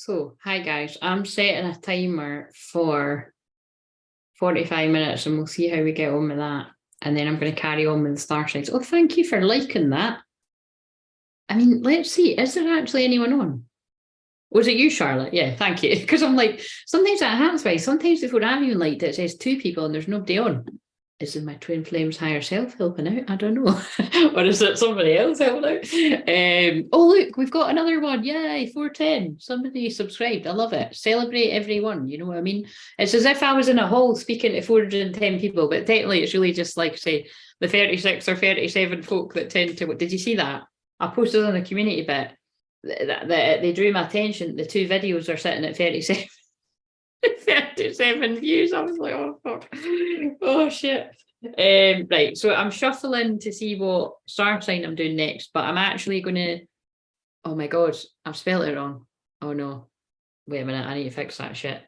So, hi guys, I'm setting a timer for 45 minutes and we'll see how we get on with that. And then I'm going to carry on with the star signs. Oh, thank you for liking that. I mean, let's see, is there actually anyone on? Was it you, Charlotte? Yeah, thank you. Because I'm like, sometimes that happens, right? Sometimes before I've even liked it, it says two people and there's nobody on. Is it my twin flames higher self helping out? I don't know. Or is it somebody else helping out? Oh, look, we've got another one. Yay, 410. Somebody subscribed. I love it. Celebrate everyone. You know what I mean? It's as if I was in a hall speaking to 410 people, but technically it's really just like, say, the 36 or 37 folk that tend to. Did you see that? I posted on the community bit that they drew my attention. The two videos are sitting at 37. 37 views. I was like, oh fuck. Oh shit. Right, so I'm shuffling to see what star sign I'm doing next, but I'm actually gonna, oh my god, I've spelled it wrong. Oh no, wait a minute, I need to fix that shit.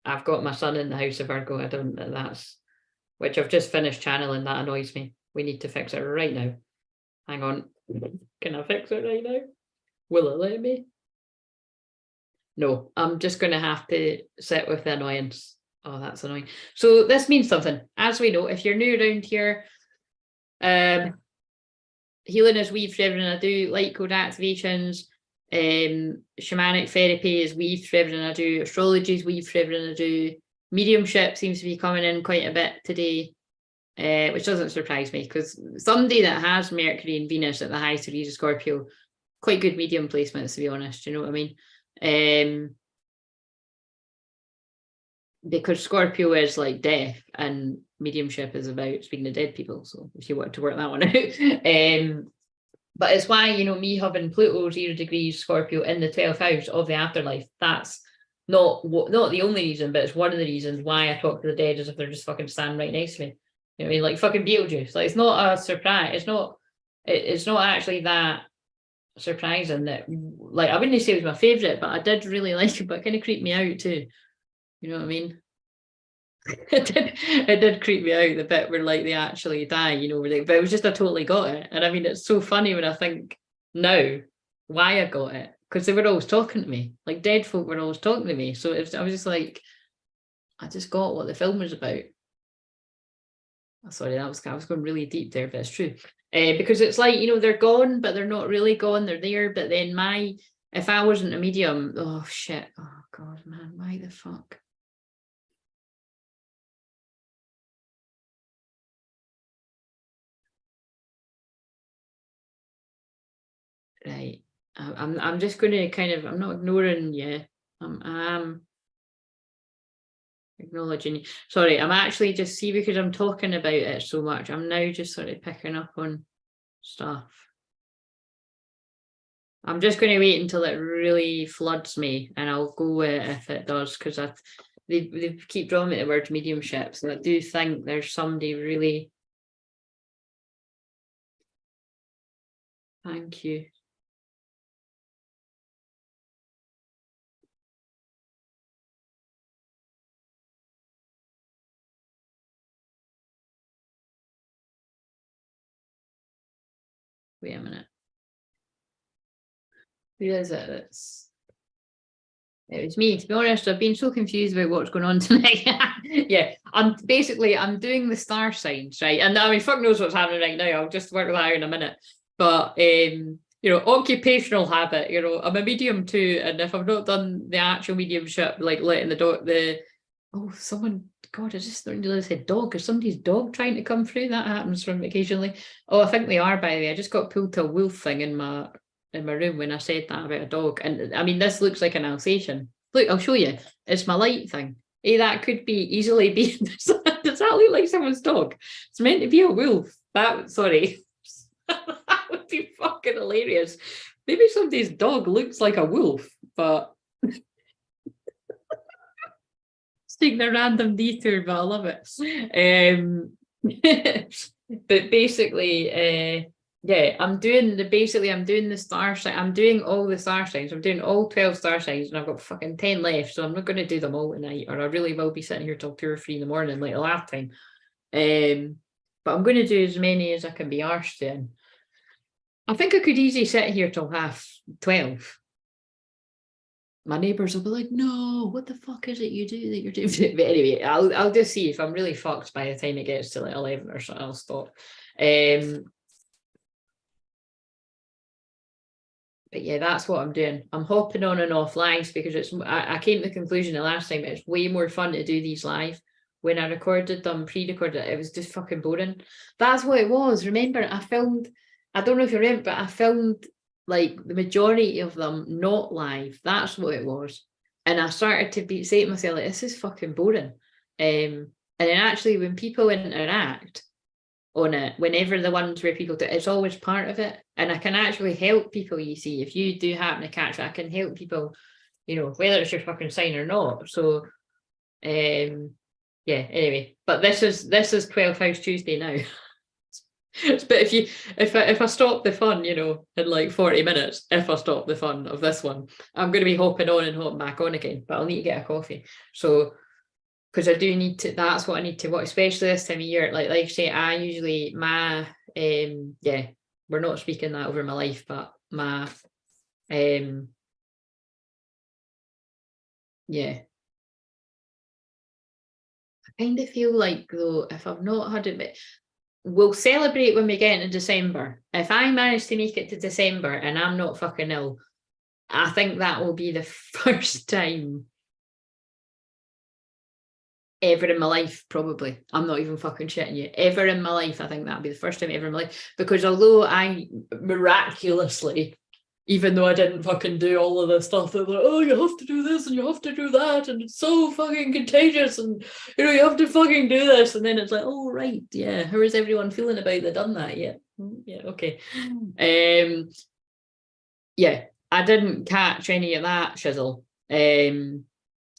I've got my son in the house of Virgo. I don't, that's, which I've just finished channeling. That annoys me. We need to fix it right now. Hang on, can I fix it right now? Will it let me? No, I'm just going to have to sit with the annoyance. Oh, that's annoying. So this means something. As we know, if you're new around here, healing is weaved for everything I do, light code activations, shamanic therapy is weaved for everything I do, astrology is weaved for everything I do, mediumship seems to be coming in quite a bit today, which doesn't surprise me because somebody that has Mercury and Venus at the highest degrees of Scorpio, quite good medium placements, to be honest, you know what I mean? Because Scorpio is like death and mediumship is about speaking to dead people. So if you want to work that one out, but it's why, you know, me having Pluto 0 degrees Scorpio in the 12th house of the afterlife, that's not the only reason, but it's one of the reasons why I talk to the dead as if they're just fucking standing right next to me. You know what I mean? Like fucking Beetlejuice. Like it's not a surprise. It's not actually that surprising that, like, I wouldn't say it was my favourite, but I did really like it, but it kind of creeped me out too. You know what I mean? it did creep me out the bit where like they actually die, you know, but it was just I totally got it. And I mean, it's so funny when I think now why I got it, because they were always talking to me, like dead folk were always talking to me. So I was just like, I just got what the film was about. Sorry, I was going really deep there, but it's true. Because it's like, you know, they're gone, but they're not really gone. They're there, but then if I wasn't a medium, oh shit, oh god, man, why the fuck? Right, I'm just going to kind of, I'm not ignoring you. I'm acknowledging you. Sorry, I'm actually just, see, because I'm talking about it so much, I'm now just sort of picking up on stuff. I'm just going to wait until it really floods me and I'll go with it if it does, because they keep drawing me the word mediumship, so I do think there's somebody really. Thank you. Wait a minute. Who is it? It was me. To be honest, I've been so confused about what's going on tonight. Yeah, I'm doing the star signs, right? And I mean, fuck knows what's happening right now. I'll just work that out in a minute. But you know, occupational habit. You know, I'm a medium too, and if I've not done the actual mediumship, like letting someone, God, I just really said dog. Is somebody's dog trying to come through? That happens from occasionally. Oh, I think they are, by the way. I just got pulled to a wolf thing in my room when I said that about a dog. And I mean, this looks like an Alsatian. Look, I'll show you. It's my light thing. Hey, that could be easily be. Does that look like someone's dog? It's meant to be a wolf. Sorry. That would be fucking hilarious. Maybe somebody's dog looks like a wolf, but it's taking a random detour, but I love it. But basically, yeah, I'm doing the star sign. I'm doing all the star signs. I'm doing all 12 star signs, and I've got fucking 10 left. So I'm not going to do them all tonight, or I really will be sitting here till 2 or 3 in the morning like the last time. But I'm going to do as many as I can be arsed in. I think I could easily sit here till 12:30. my neighbours will be like, no, what the fuck is it you do that you're doing? But anyway, I'll just see if I'm really fucked by the time it gets to like 11 or something, I'll stop. But yeah, that's what I'm doing. I'm hopping on and off lives because I came to the conclusion the last time it's way more fun to do these live. When I recorded them, pre-recorded it was just fucking boring. That's what it was. Remember, I don't know if you remember, but I filmed like the majority of them not live. That's what it was. And I started to say to myself, like, this is fucking boring. And then actually when people interact on it, whenever the ones where people do, it's always part of it. And I can actually help people, you see, if you do happen to catch it, I can help people, whether it's your fucking sign or not. So yeah, anyway, but this is 12th House Tuesday now. But if I stop the fun, in like 40 minutes, if I stop the fun of this one, I'm going to be hopping on and hopping back on again, but I'll need to get a coffee. So because I do need to, that's what I need to watch, especially this time of year. Like I say, I usually, we're not speaking that over my life, but my, yeah. I kind of feel like, though, if I've not had it, we'll celebrate when we get into December. If I manage to make it to December and I'm not fucking ill, I think that will be the first time ever in my life, probably. I'm not even fucking shitting you. Ever in my life, I think that'll be the first time ever in my life. Because although I miraculously, even though I didn't fucking do all of the stuff that like, oh, you have to do this and you have to do that, and it's so fucking contagious, and you have to fucking do this, and then it's like, oh right, yeah, how is everyone feeling about they've done that yet? Yeah, okay. Yeah, I didn't catch any of that shizzle.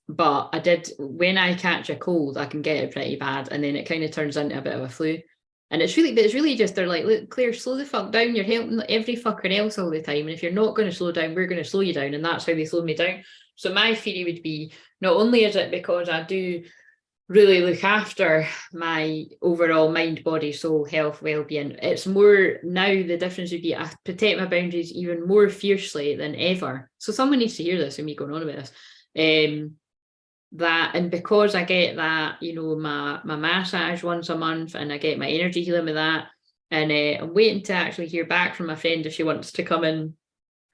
But I did, when I catch a cold, I can get it pretty bad, and then it kind of turns into a bit of a flu. And it's really just, they're like, look, Claire, slow the fuck down. You're helping every fucker else all the time. And if you're not going to slow down, we're going to slow you down. And that's how they slowed me down. So my theory would be, not only is it because I do really look after my overall mind, body, soul, health, well-being, it's more now the difference would be I protect my boundaries even more fiercely than ever. So someone needs to hear this and me going on about this. That, and because I get that, my massage once a month, and I get my energy healing with that, and I'm waiting to actually hear back from my friend if she wants to come and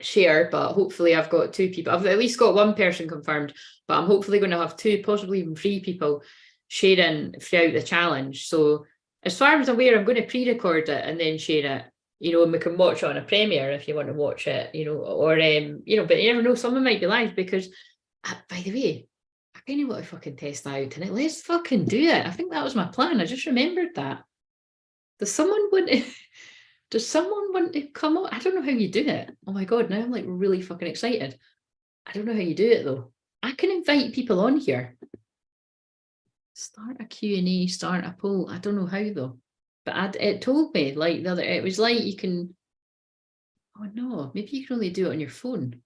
share, but hopefully I've got 2 people. I've at least got 1 person confirmed, but I'm hopefully going to have 2, possibly even 3 people sharing throughout the challenge. So as far as I'm aware, I'm going to pre-record it and then share it, and we can watch it on a premiere if you want to watch it, or but you never know, someone might be live, because by the way, I kind of want to fucking test that out tonight. Let's fucking do it. I think that was my plan. I just remembered that. Does someone want to come on? I don't know how you do it. Oh my God, now I'm like really fucking excited. I don't know how you do it though. I can invite people on here. Start a Q&A, start a poll. I don't know how though. But it told me like the other, it was like you can, oh no, maybe you can only do it on your phone.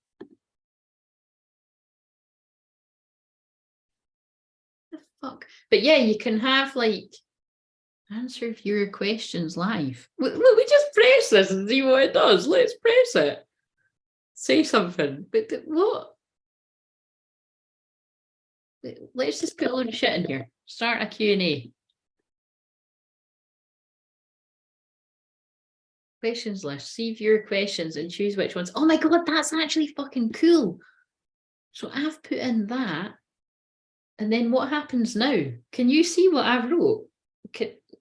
Fuck. But yeah, you can have like answer viewer questions live. We just press this and see what it does. Let's press it. Say something. But what? Let's just put a load of shit in here. Start a Q&A. Questions list. See viewer questions and choose which ones. Oh my God, that's actually fucking cool. So I've put in that. And then what happens now? Can you see what I wrote?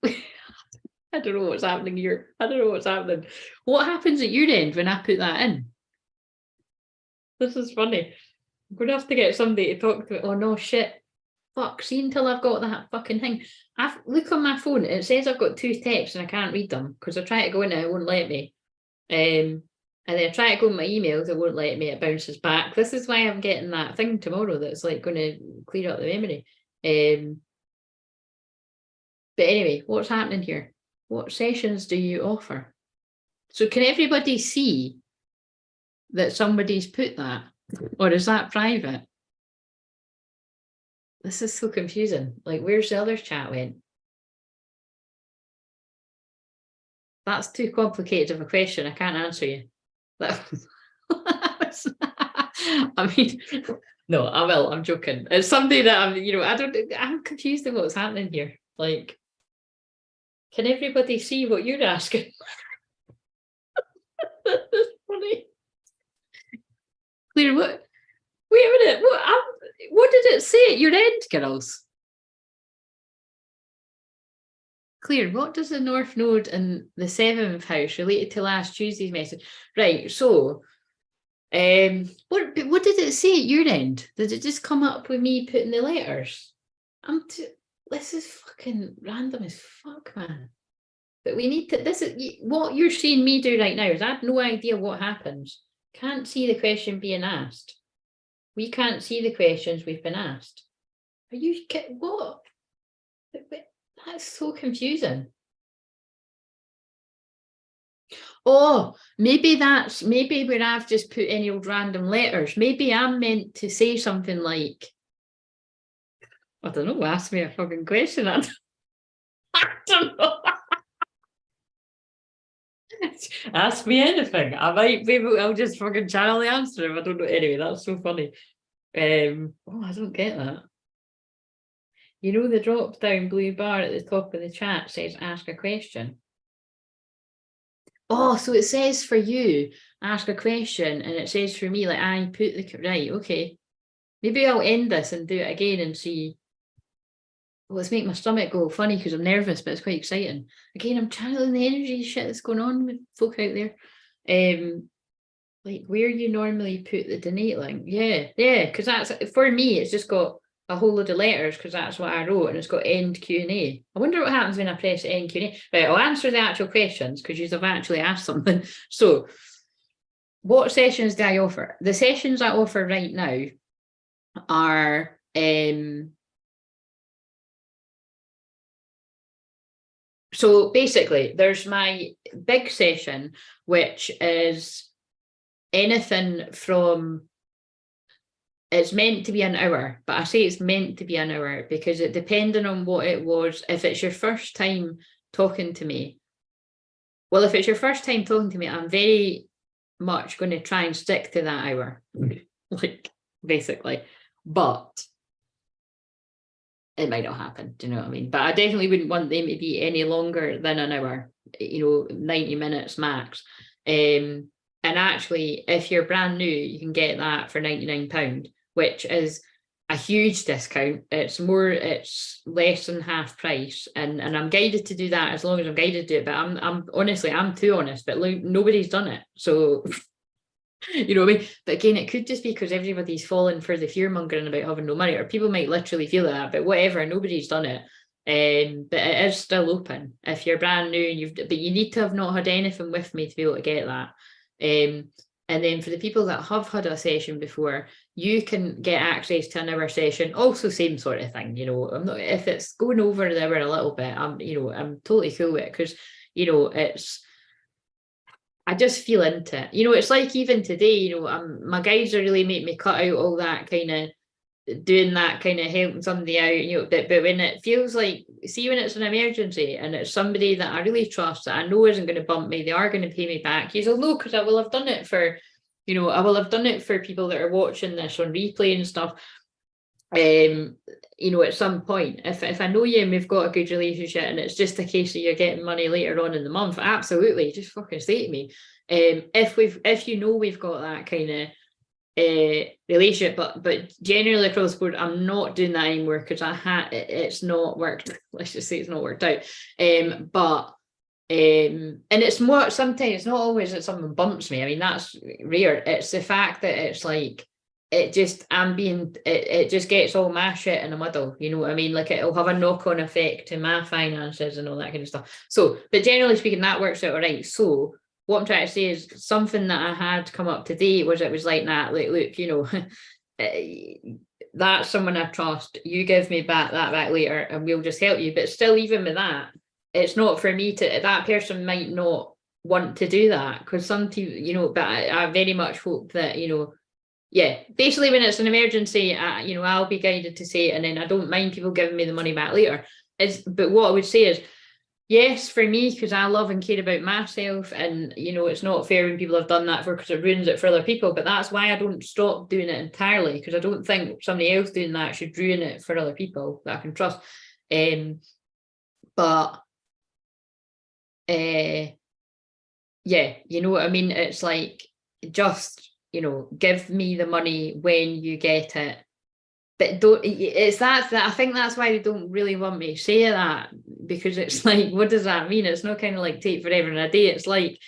I don't know what's happening here. I don't know what's happening. What happens at your end when I put that in? This is funny. I'm going to have to get somebody to talk to me. Oh no, shit. Fuck, see until I've got that fucking thing. Look on my phone. It says I've got 2 texts and I can't read them because I try to go in and it won't let me. And then I try to go in my emails, it won't let me, it bounces back. This is why I'm getting that thing tomorrow that's like going to clear up the memory. But anyway, what's happening here? What sessions do you offer? So can everybody see that somebody's put that? Or is that private? This is so confusing. Like, where's the other chat went? That's too complicated of a question. I can't answer you. I mean, no, I will. I'm joking. It's something that I'm confused in what's happening here. Like, can everybody see what you're asking? That's funny. Claire, what? Wait a minute. What did it say at your end, girls? Claire, what does the North Node in the 7th house related to last Tuesday's message? Right, so what did it say at your end? Did it just come up with me putting the letters? This is fucking random as fuck, man. But we need to, this is what you're seeing me do right now is I have no idea what happens. Can't see the question being asked. We can't see the questions we've been asked. Are you what? That's so confusing. Oh, maybe where I've just put any old random letters. Maybe I'm meant to say something like, I don't know, ask me a fucking question. I don't know. Ask me anything. I might be able, I'll just fucking channel the answer if I don't know. Anyway, that's so funny. I don't get that. You know, the drop down blue bar at the top of the chat says ask a question. Oh, so it says for you, ask a question, and it says for me, like, I put the, right, okay. Maybe I'll end this and do it again and see. Well, it's making my stomach go funny because I'm nervous, but it's quite exciting. Again, I'm channeling the energy shit that's going on with folk out there. Like where you normally put the donate link. Yeah, because that's, for me, it's just got a whole load of letters because that's what I wrote, and it's got end Q&A. I wonder what happens when I press end Q&A. Right, I'll answer the actual questions because you've actually asked something. So, what sessions do I offer? The sessions I offer right now are so basically there's my big session, which is anything from, it's meant to be an hour, but I say it's meant to be an hour because it depending on what it was, if it's your first time talking to me, well, if it's your first time talking to me, I'm very much going to try and stick to that hour, like basically, but it might not happen. Do you know what I mean? But I definitely wouldn't want them to be any longer than an hour, 90 minutes max. And actually, if you're brand new, you can get that for £99, which is a huge discount. It's less than half price. And I'm guided to do that as long as I'm guided to do it. But I'm honestly, I'm too honest, but nobody's done it. So you know what I mean? But again, it could just be because everybody's fallen for the fear mongering about having no money, or people might literally feel that, but whatever, nobody's done it. But it is still open if you're brand new, but you need to have not had anything with me to be able to get that. And then for the people that have had a session before, you can get access to an hour session, also same sort of thing. I'm not, if it's going over the hour a little bit, I'm totally cool with it because I just feel into it. It's like even today, my guides are really making me cut out all that kind of doing that kind of helping somebody out, but when it feels like, see, when it's an emergency and it's somebody that I really trust that I know isn't going to bump me, they are going to pay me back. You'll know because I will have done it for, I will have done it for people that are watching this on replay and stuff. At some point, if I know you and we've got a good relationship and it's just a case of you're getting money later on in the month, absolutely, just fucking say to me. If we've got that kind of relationship, but generally across the board, I'm not doing that anymore because it's not worked. Let's just say it's not worked out. And it's more, sometimes it's not always that someone bumps me. I mean, that's rare. It's the fact that it's like, it just gets all my shit in a muddle, you know what I mean? Like it'll have a knock-on effect to my finances and all that kind of stuff. So, but generally speaking, that works out all right. So what I'm trying to say is something that I had come up today it was like, nah, like, look, that's someone I trust. You give me that back later and we'll just help you. But still, even with that, it's not for me to, that person might not want to do that because some people, but I very much hope that, yeah, basically when it's an emergency, I'll be guided to say it, and then I don't mind people giving me the money back later. But what I would say is Yes, for me, because I love and care about myself, and you know, it's not fair when people have done that for because it ruins it for other people. But that's why I don't stop doing it entirely, because I don't think somebody else doing that should ruin it for other people that I can trust. But yeah, you know what I mean? It's like, just, you know, give me the money when you get it. But don't, it's that I think that's why they don't really want me to say that, because it's like, what does that mean? It's not kind of like take forever and a day. It's like,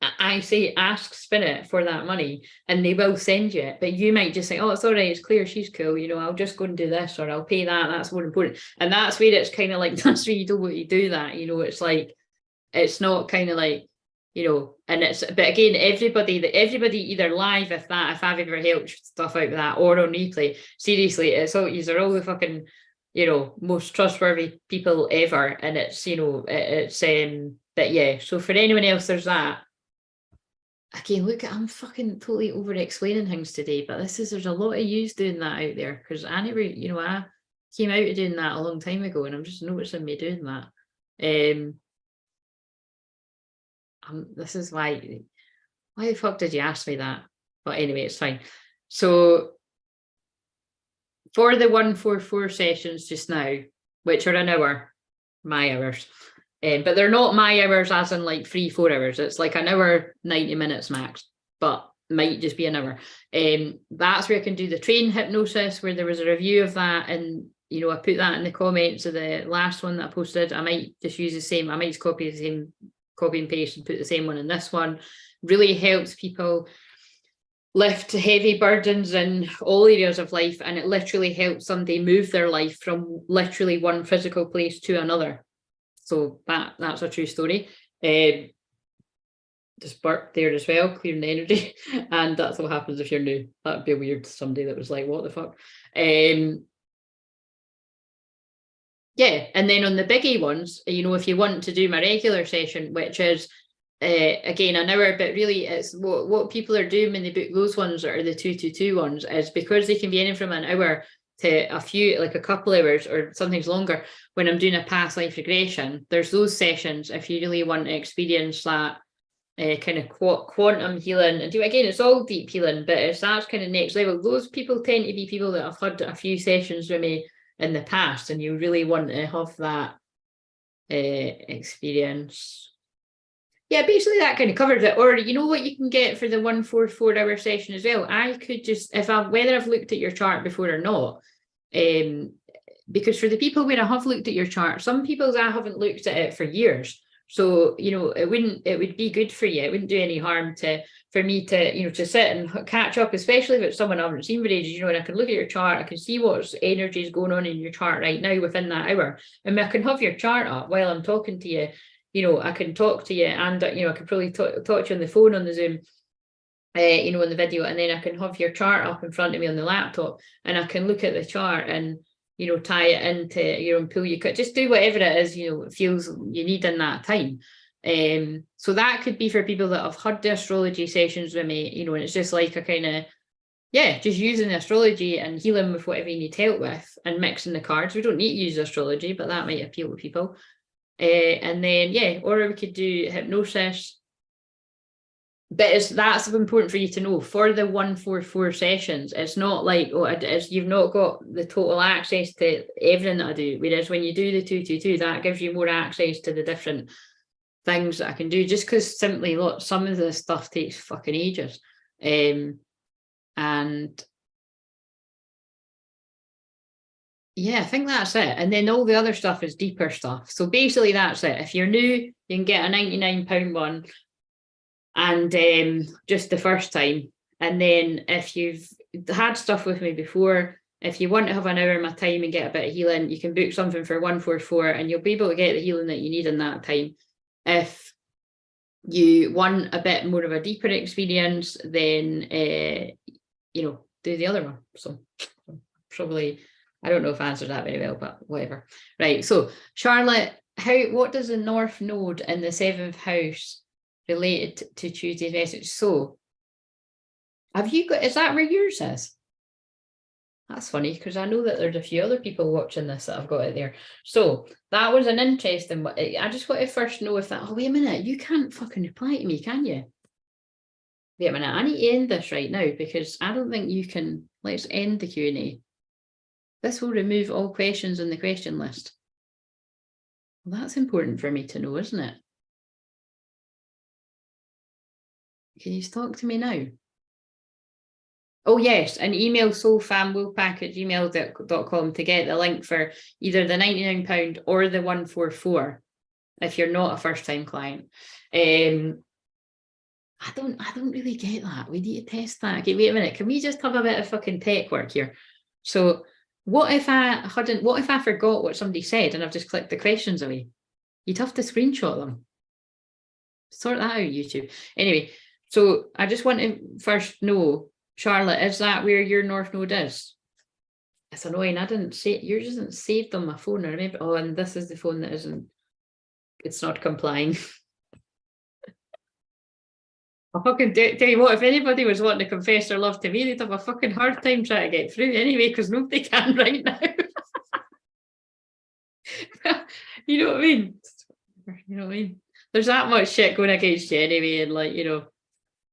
I say ask Spirit for that money and they will send you it, but you might just say, oh, it's all right, it's clear, she's cool, you know, I'll just go and do this, or I'll pay that, that's more important. And that's where it's kind of like, that's where you don't want to do that, you know. It's like, it's not kind of like, you know, and it's, but again, everybody either live, if I've ever helped stuff out with that, or on replay, seriously, it's all, these are all the fucking, you know, most trustworthy people ever. And it's, you know, it's but yeah, so for anyone else, there's that. Again, look, I'm fucking totally over explaining things today, but there's a lot of yous doing that out there, because I never, you know, I came out of doing that a long time ago, and I'm just noticing me doing that. This is why the fuck did you ask me that? But anyway, it's fine. So for the 144 sessions just now, which are an hour, my hours, but they're not my hours as in like 3-4 hours. It's like an hour, 90 minutes max, but might just be an hour. That's where I can do the train hypnosis, where there was a review of that, and you know, I put that in the comments of the last one that I posted. I might just use the same, I might just copy the same, copy and paste and put the same one in this one. Really helps people lift heavy burdens in all areas of life, and it literally helps somebody move their life from literally one physical place to another. So that's a true story. Just burp there as well, clearing the energy. And that's what happens if you're new. That'd be weird, somebody that was like, what the fuck? Yeah, and then on the biggie ones, you know, if you want to do my regular session, which is again an hour, but really it's what people are doing when they book those ones, or the 222 ones, is because they can be anything from an hour to a few, like a couple hours or sometimes longer. When I'm doing a past life regression, there's those sessions if you really want to experience that kind of quantum healing and do, again, it's all deep healing, but it's that's kind of next level. Those people tend to be people that have had a few sessions with me in the past, and you really want to have that experience. Yeah, basically that kind of covers it. Or you know what you can get for the 144 hour session as well? I could just, whether I've looked at your chart before or not, because for the people where I have looked at your chart, some people's I haven't looked at it for years. So, you know, it would be good for you. It wouldn't do any harm for me to, you know, to sit and catch up, especially if it's someone I haven't seen for ages, you know, and I can look at your chart, I can see what energy is going on in your chart right now within that hour. And I can have your chart up while I'm talking to you. You know, I can talk to you, and, you know, I could probably talk to you on the phone, on the Zoom, you know, on the video, and then I can have your chart up in front of me on the laptop, and I can look at the chart and, you know, tie it into your own pool. You could just do whatever it is, you know, it feels you need in that time. So that could be for people that have had the astrology sessions with me, you know, and it's just like a kind of, yeah, just using the astrology and healing with whatever you need help with, and mixing the cards. We don't need to use astrology, but that might appeal to people. And then, yeah, or we could do hypnosis. But that's important for you to know. For the 144 sessions, it's not like, oh, you've not got the total access to everything that I do. Whereas when you do the 222, that gives you more access to the different things that I can do, just because simply, look, some of the stuff takes fucking ages. And yeah, I think that's it. And then all the other stuff is deeper stuff. So basically that's it. If you're new, you can get a £99 one, and just the first time. And then if you've had stuff with me before, if you want to have an hour of my time and get a bit of healing, you can book something for 144, and you'll be able to get the healing that you need in that time. If you want a bit more of a deeper experience, then you know, do the other one. So probably, I don't know if I answered that very well, but whatever. Right, so Charlotte, what does the North Node in the 7th house related to Tuesday's message? So have you got, is that where yours is? That's funny because I know that there's a few other people watching this that I've got it there. So that was an interesting one. I just want to first know if that, oh, wait a minute, you can't fucking reply to me, can you? Wait a minute, I need to end this right now because I don't think you can. Let's end the Q&A. This will remove all questions in the question list. Well, that's important for me to know, isn't it? Can you talk to me now? Oh, yes, and email soulfamwillpack@gmail.com to get the link for either the £99 or the 144 if you're not a first-time client. I don't really get that. We need to test that. Okay, wait a minute. Can we just have a bit of fucking tech work here? So what if I forgot what somebody said and I've just clicked the questions away? You'd have to screenshot them. Sort that out, YouTube. Anyway, so I just want to first know, Charlotte, is that where your North Node is? It's annoying. I didn't say yours isn't saved on my phone. I remember. Oh, and this is the phone that isn't. It's not complying. I fucking tell you what, if anybody was wanting to confess their love to me, they'd have a fucking hard time trying to get through anyway, because nobody can right now. You know what I mean? You know what I mean? There's that much shit going against you anyway, and like, you know,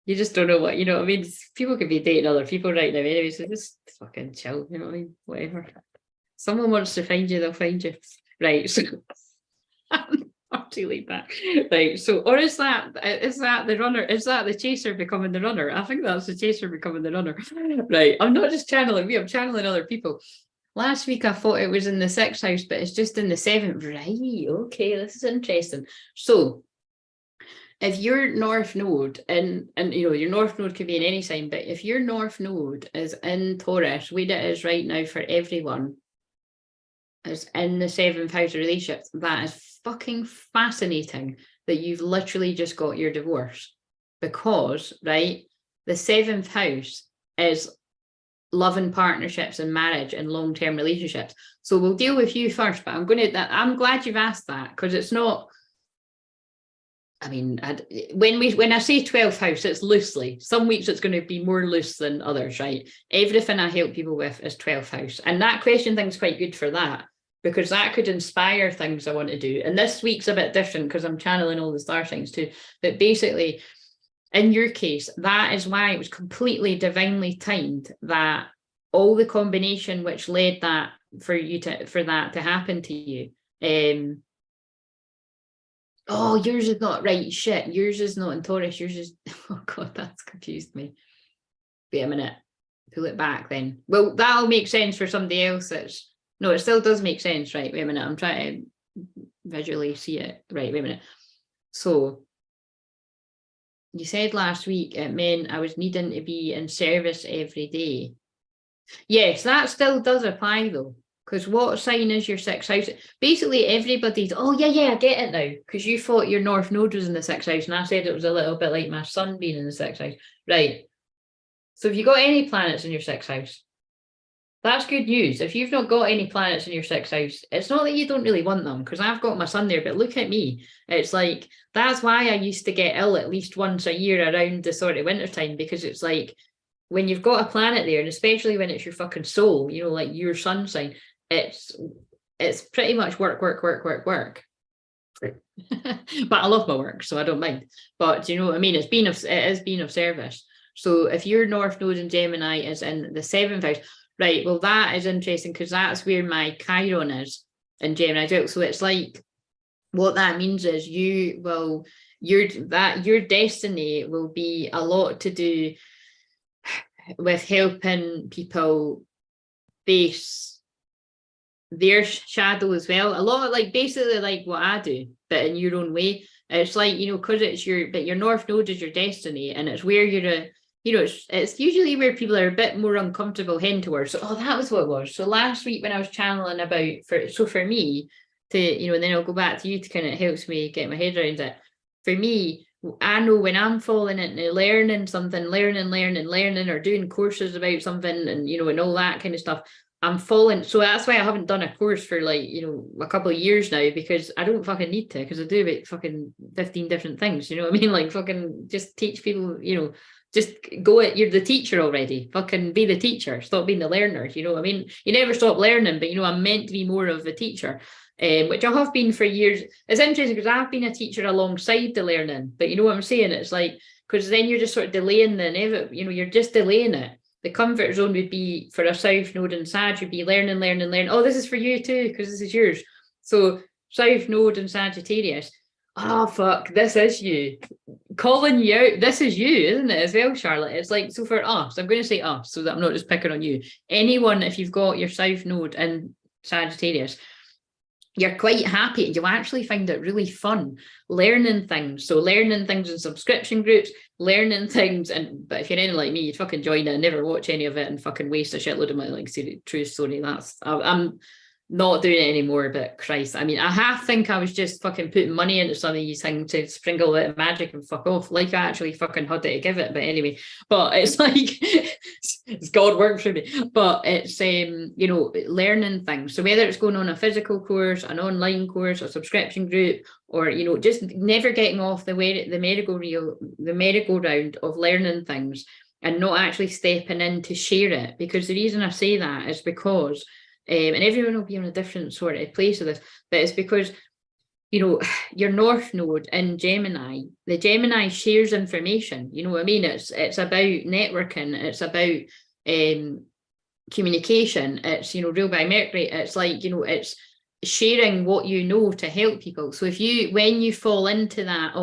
you just don't know what, you know what I mean? People could be dating other people right now anyway, so just fucking chill, you know what I mean? Whatever. Someone wants to find you, they'll find you. Right, so I'm too late back. Right, so, or is that the runner? Is that the chaser becoming the runner? I think that's the chaser becoming the runner. Right, I'm not just channeling me, I'm channeling other people. Last week I thought it was in the 6th house, but it's just in the 7th. Right, okay, this is interesting. So if your North Node, and you know, your North Node could be in any sign, but if your North Node is in Taurus, where it is right now for everyone, is in the 7th house of relationships, that is fucking fascinating that you've literally just got your divorce. Because, right, the 7th house is love and partnerships and marriage and long-term relationships. So we'll deal with you first, but I'm glad you've asked that, because it's not, I mean, when I say 12th house, it's loosely. Some weeks it's going to be more loose than others, right? Everything I help people with is 12th house. And that question thing's quite good for that, because that could inspire things I want to do. And this week's a bit different because I'm channeling all the star signs too. But basically, in your case, that is why it was completely divinely timed, that all the combination which led that for that to happen to you. Oh, yours is not right. Shit, yours is not in Taurus. Yours is, oh God, that's confused me. Wait a minute. Pull it back then. Well, that'll make sense for somebody else. No, it still does make sense, right? Wait a minute. I'm trying to visually see it. Right, wait a minute. So you said last week it meant I was needing to be in service every day. Yes, that still does apply though. Because what sign is your 6th house? Basically, everybody's, oh, yeah, I get it now. Because you thought your North Node was in the 6th house, and I said it was a little bit like my sun being in the 6th house. Right. So have you got any planets in your 6th house? That's good news. If you've not got any planets in your 6th house, it's not that you don't really want them, because I've got my sun there, but look at me. It's like, that's why I used to get ill at least once a year around the sort of winter time, because it's like, when you've got a planet there, and especially when it's your fucking soul, you know, like your sun sign, it's pretty much work. But I love my work, so I don't mind. But do you know what I mean? It is being of service. So if your North Node in Gemini is in the 7th house, right? Well, that is interesting, because that's where my Chiron is in Gemini. So it's like, what that means is your destiny will be a lot to do with helping people face their shadow as well. A lot of, like, basically like what I do, but in your own way. It's like, you know, because it's your North Node is your destiny, and it's where you're you know, it's usually where people are a bit more uncomfortable heading towards. So, oh, that was what it was. So last week when I was channeling about for me to, you know, and then I'll go back to you to kind of helps me get my head around it. For me, I know when I'm falling into learning something, learning or doing courses about something, and, you know, and all that kind of stuff, I'm falling. So that's why I haven't done a course for, like, you know, a couple of years now, because I don't fucking need to, because I do about fucking 15 different things, you know what I mean? Like, fucking just teach people, you know, Just go it. You're the teacher already. Fucking be the teacher. Stop being the learner. You know what I mean? You never stop learning, but I'm meant to be more of a teacher, which I have been for years. It's interesting because I've been a teacher alongside the learning, but you know what I'm saying? It's like, because then you're just sort of delaying the inevitable. You're just delaying it. The comfort zone would be for a South Node and Sag would be learning. Oh, this is for you too, because this is yours. So South Node and Sagittarius. Oh, fuck, this is you. Calling you out, this is you, isn't it, as well, Charlotte? It's like, so for us, I'm going to say us, so that I'm not just picking on you. Anyone, if you've got your South Node and Sagittarius, you're quite happy. You'll actually find it really fun learning things. So learning things in subscription groups, learning things, but if you're anything like me, you'd fucking join it and never watch any of it and fucking waste a shitload of money. Like, true story. I'm not doing it anymore, but Christ, I mean, I half think I was just fucking putting money into some of these things to sprinkle a bit of magic and fuck off, like I actually fucking had it to give it. But anyway, but it's like it's God work for me. But it's learning things. So whether it's going on a physical course, an online course, a subscription group, or just never getting off the merry-go-round of learning things and not actually stepping in to share it. Because the reason I say that is because and everyone will be on a different sort of place of this, but it's because your North Node in Gemini, the Gemini shares information. You know what I mean? It's about networking, it's about communication, it's ruled by Mercury. It's like it's sharing what you know to help people. So when you fall into that,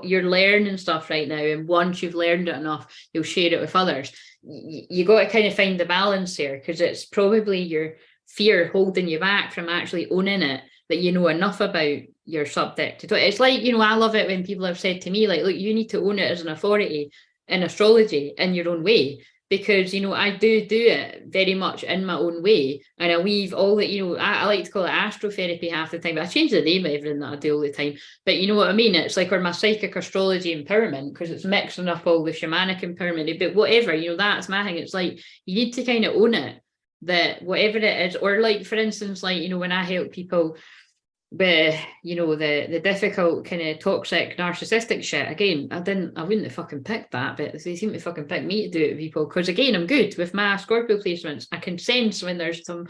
you're learning stuff right now, and once you've learned it enough, you'll share it with others. You got to kind of find the balance there, because it's probably your fear holding you back from actually owning it, that you know enough about your subject. It's like, I love it when people have said to me, like, look, you need to own it as an authority in astrology in your own way, because I do it very much in my own way, and I weave all that. I like to call it astrotherapy half the time, but I change the name of everything that I do all the time. But you know what I mean? It's like, or my psychic astrology empowerment, because it's mixing up all the shamanic empowerment. But whatever, that's my thing. It's like, you need to kind of own it, that whatever it is. Or like, for instance, like, when I help people with the difficult kind of toxic narcissistic shit, again, I wouldn't have fucking picked that, but they seem to fucking pick me to do it with people, because again, I'm good with my Scorpio placements. I can sense when there's some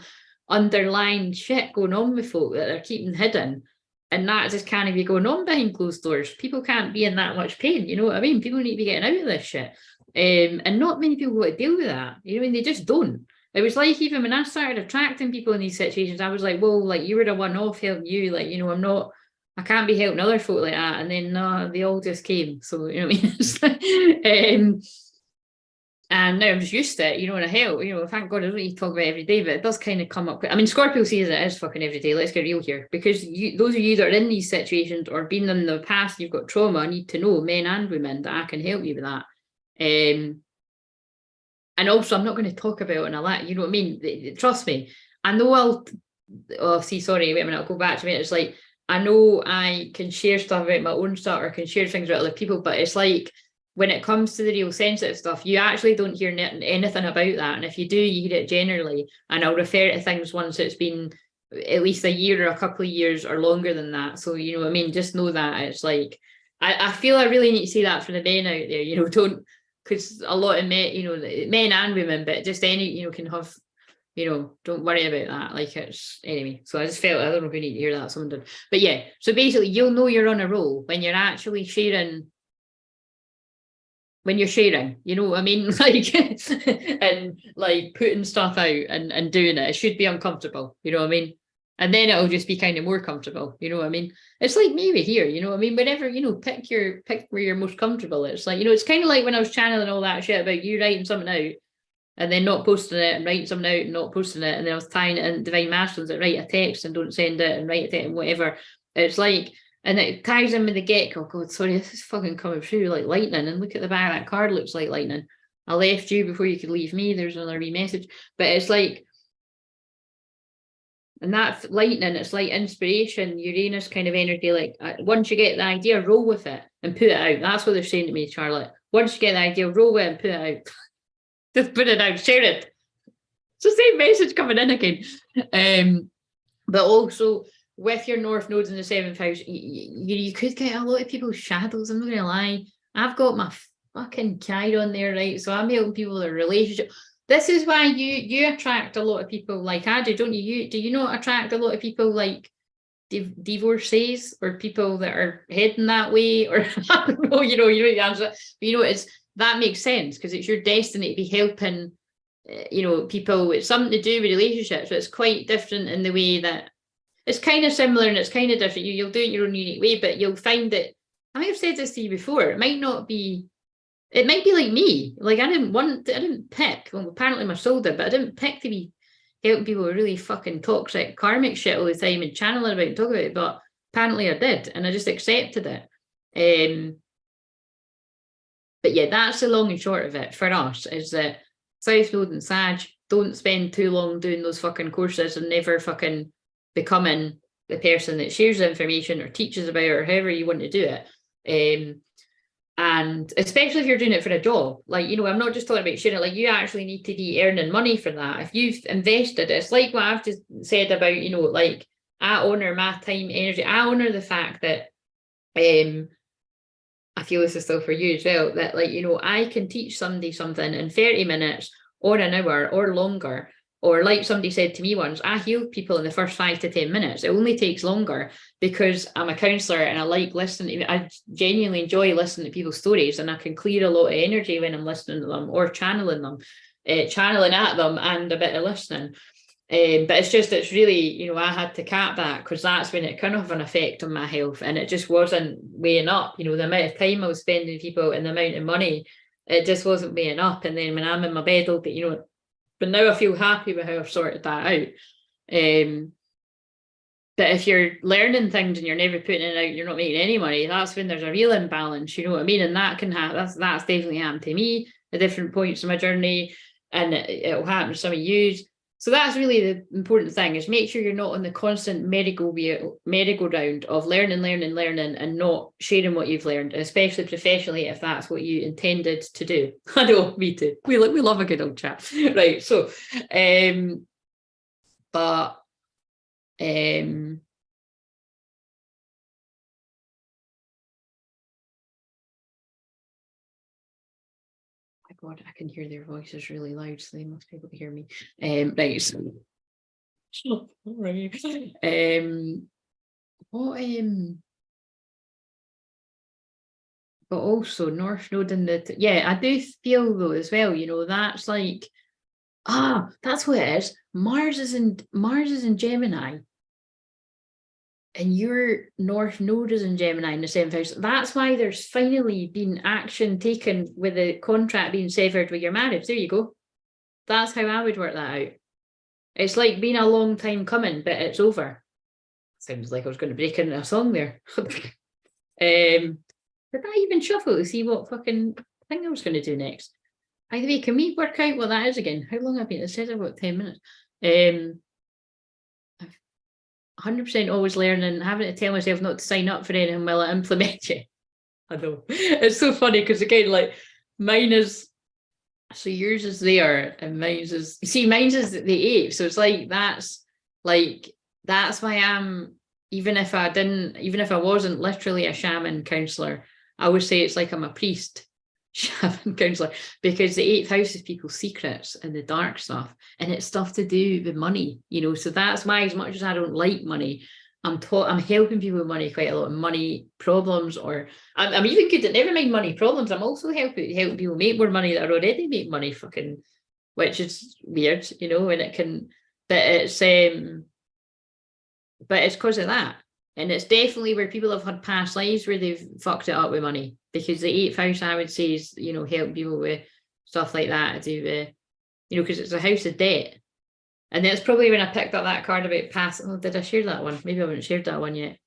underlying shit going on with folk that they're keeping hidden, and that just can't be going on behind closed doors. People can't be in that much pain, you know what I mean? People need to be getting out of this shit, and not many people want to deal with that. They just don't. It was like, even when I started attracting people in these situations, I was like, well, like, you were a one-off helping you, like, I can't be helping other folk like that. And then they all just came. So, you know what I mean? And now I'm just used to it, and I help, thank God I don't need to talk about it every day, but it does kind of come up. I mean, Scorpio sees it is fucking every day. Let's get real here, because those of you that are in these situations or been in the past, you've got trauma, need to know, men and women, that I can help you with that. And also, I'm not going to talk about it in a lot, you know what I mean? Trust me. I know I'll go back to it. It's like, I know I can share stuff about my own stuff, or can share things about other people, but it's like, when it comes to the real sensitive stuff, you actually don't hear anything about that. And if you do, you hear it generally. And I'll refer to things once it's been at least a year or a couple of years or longer than that. So, you know what I mean? Just know that. It's like, I feel I really need to say that for the men out there, don't, because a lot of men, men and women, but just any, can have, don't worry about that. Like, it's, anyway. So I just felt, I don't know if you need to hear that, someone did. But yeah, so basically, you'll know you're on a roll when you're actually sharing. When you're sharing, you know what I mean? Like, and like putting stuff out and doing it. It should be uncomfortable, you know what I mean? And then it'll just be kind of more comfortable, you know what I mean? It's like maybe here, you know what I mean? Whenever, pick where you're most comfortable. It's like, it's kind of like when I was channeling all that shit about you writing something out and then not posting it, and writing something out and not posting it. And then I was tying it in divine masculines that write a text and don't send it, and write a text and whatever. It's like, and it ties in with the get-go. Oh God, sorry, this is fucking coming through like lightning. And look at the back of that card, looks like lightning. I left you before you could leave me. There's another wee message. But it's like, and that lightning, it's like inspiration, Uranus kind of energy. Like, once you get the idea, roll with it and put it out. That's what they're saying to me, Charlotte. Once you get the idea, roll with it and put it out. Just put it out, share it. It's the same message coming in again. But also, with your North nodes in the 7th house, you could get a lot of people's shadows. I'm not going to lie. I've got fucking carry on there, right? So I'm helping people in a relationship. This is why you attract a lot of people like I do, don't you? Do you not attract a lot of people like divorcees or people that are heading that way? Or I don't know, you know the answer. It's that makes sense because it's your destiny to be helping, people. It's something to do with relationships, but it's quite different in the way that it's kind of similar and it's kind of different. You'll do it in your own unique way, but you'll find that I might have said this to you before. It might be like me. Like I didn't pick. Well, apparently my soul did, but I didn't pick to be helping people with really fucking toxic karmic shit all the time and channeling about and talking about it. But apparently I did, and I just accepted it. But yeah, that's the long and short of it for us, is that South Node and Sag don't spend too long doing those fucking courses and never fucking becoming the person that shares the information or teaches about it or however you want to do it. And especially if you're doing it for a job, like, I'm not just talking about sharing it, like you actually need to be earning money for that. If you've invested, it's like what I've just said about, like I honor my time, energy. I honor the fact that, I feel this is still for you as well, that like, I can teach somebody something in 30 minutes or an hour or longer. Or like somebody said to me once, I heal people in the first 5 to 10 minutes. It only takes longer because I'm a counsellor and I like listening. I genuinely enjoy listening to people's stories, and I can clear a lot of energy when I'm listening to them or channeling at them and a bit of listening. But it's really, I had to cap that because that's when it kind of had an effect on my health, and it just wasn't weighing up. The amount of time I was spending with people and the amount of money, it just wasn't weighing up. And then when I'm in my bed, but now I feel happy with how I've sorted that out. But if you're learning things and you're never putting it out, you're not making any money. That's when there's a real imbalance, you know what I mean? And that can happen. That's definitely happened to me at different points in my journey, and it'll happen to some of you. So that's really the important thing, is make sure you're not on the constant merry-go-round of learning, and not sharing what you've learned, especially professionally, if that's what you intended to do. I know, me too. We love a good old chat. Right, so, God, I can hear their voices really loud, so they must be able to hear me. Right, so right. But also North Node in I do feel though as well, that's like, that's what it is. Mars is in Gemini, and your North Node is in Gemini in the 7th house. That's why there's finally been action taken with the contract being severed with your marriage. There you go. That's how I would work that out. It's like been a long time coming, but it's over. Sounds like I was going to break into a song there. Did I even shuffle to see what fucking thing I was going to do next? Either way, can we work out what that is again? How long have I been? It says about 10 minutes. 100% always learning, having to tell myself not to sign up for anything while I implement it. I know. It's so funny because again, like mine is, so yours is there and mine's is the 8th. So it's like that's why I'm, even if I wasn't literally a shaman counselor, I would say it's like I'm a priest shaman counselor, because the 8th house is people's secrets and the dark stuff, and it's stuff to do with money, so that's why, as much as I don't like money, I'm helping people with money, quite a lot of money problems, or I'm even good at, never mind money problems, I'm also helping people make more money that are already make money, fucking, which is weird, and it can, but it's because of that. And it's definitely where people have had past lives where they've fucked it up with money, because the 8th house, I would say, is, help people with stuff like that, to do with, because it's a house of debt. And that's probably when I picked up that card about past. Oh, did I share that one? Maybe I haven't shared that one yet.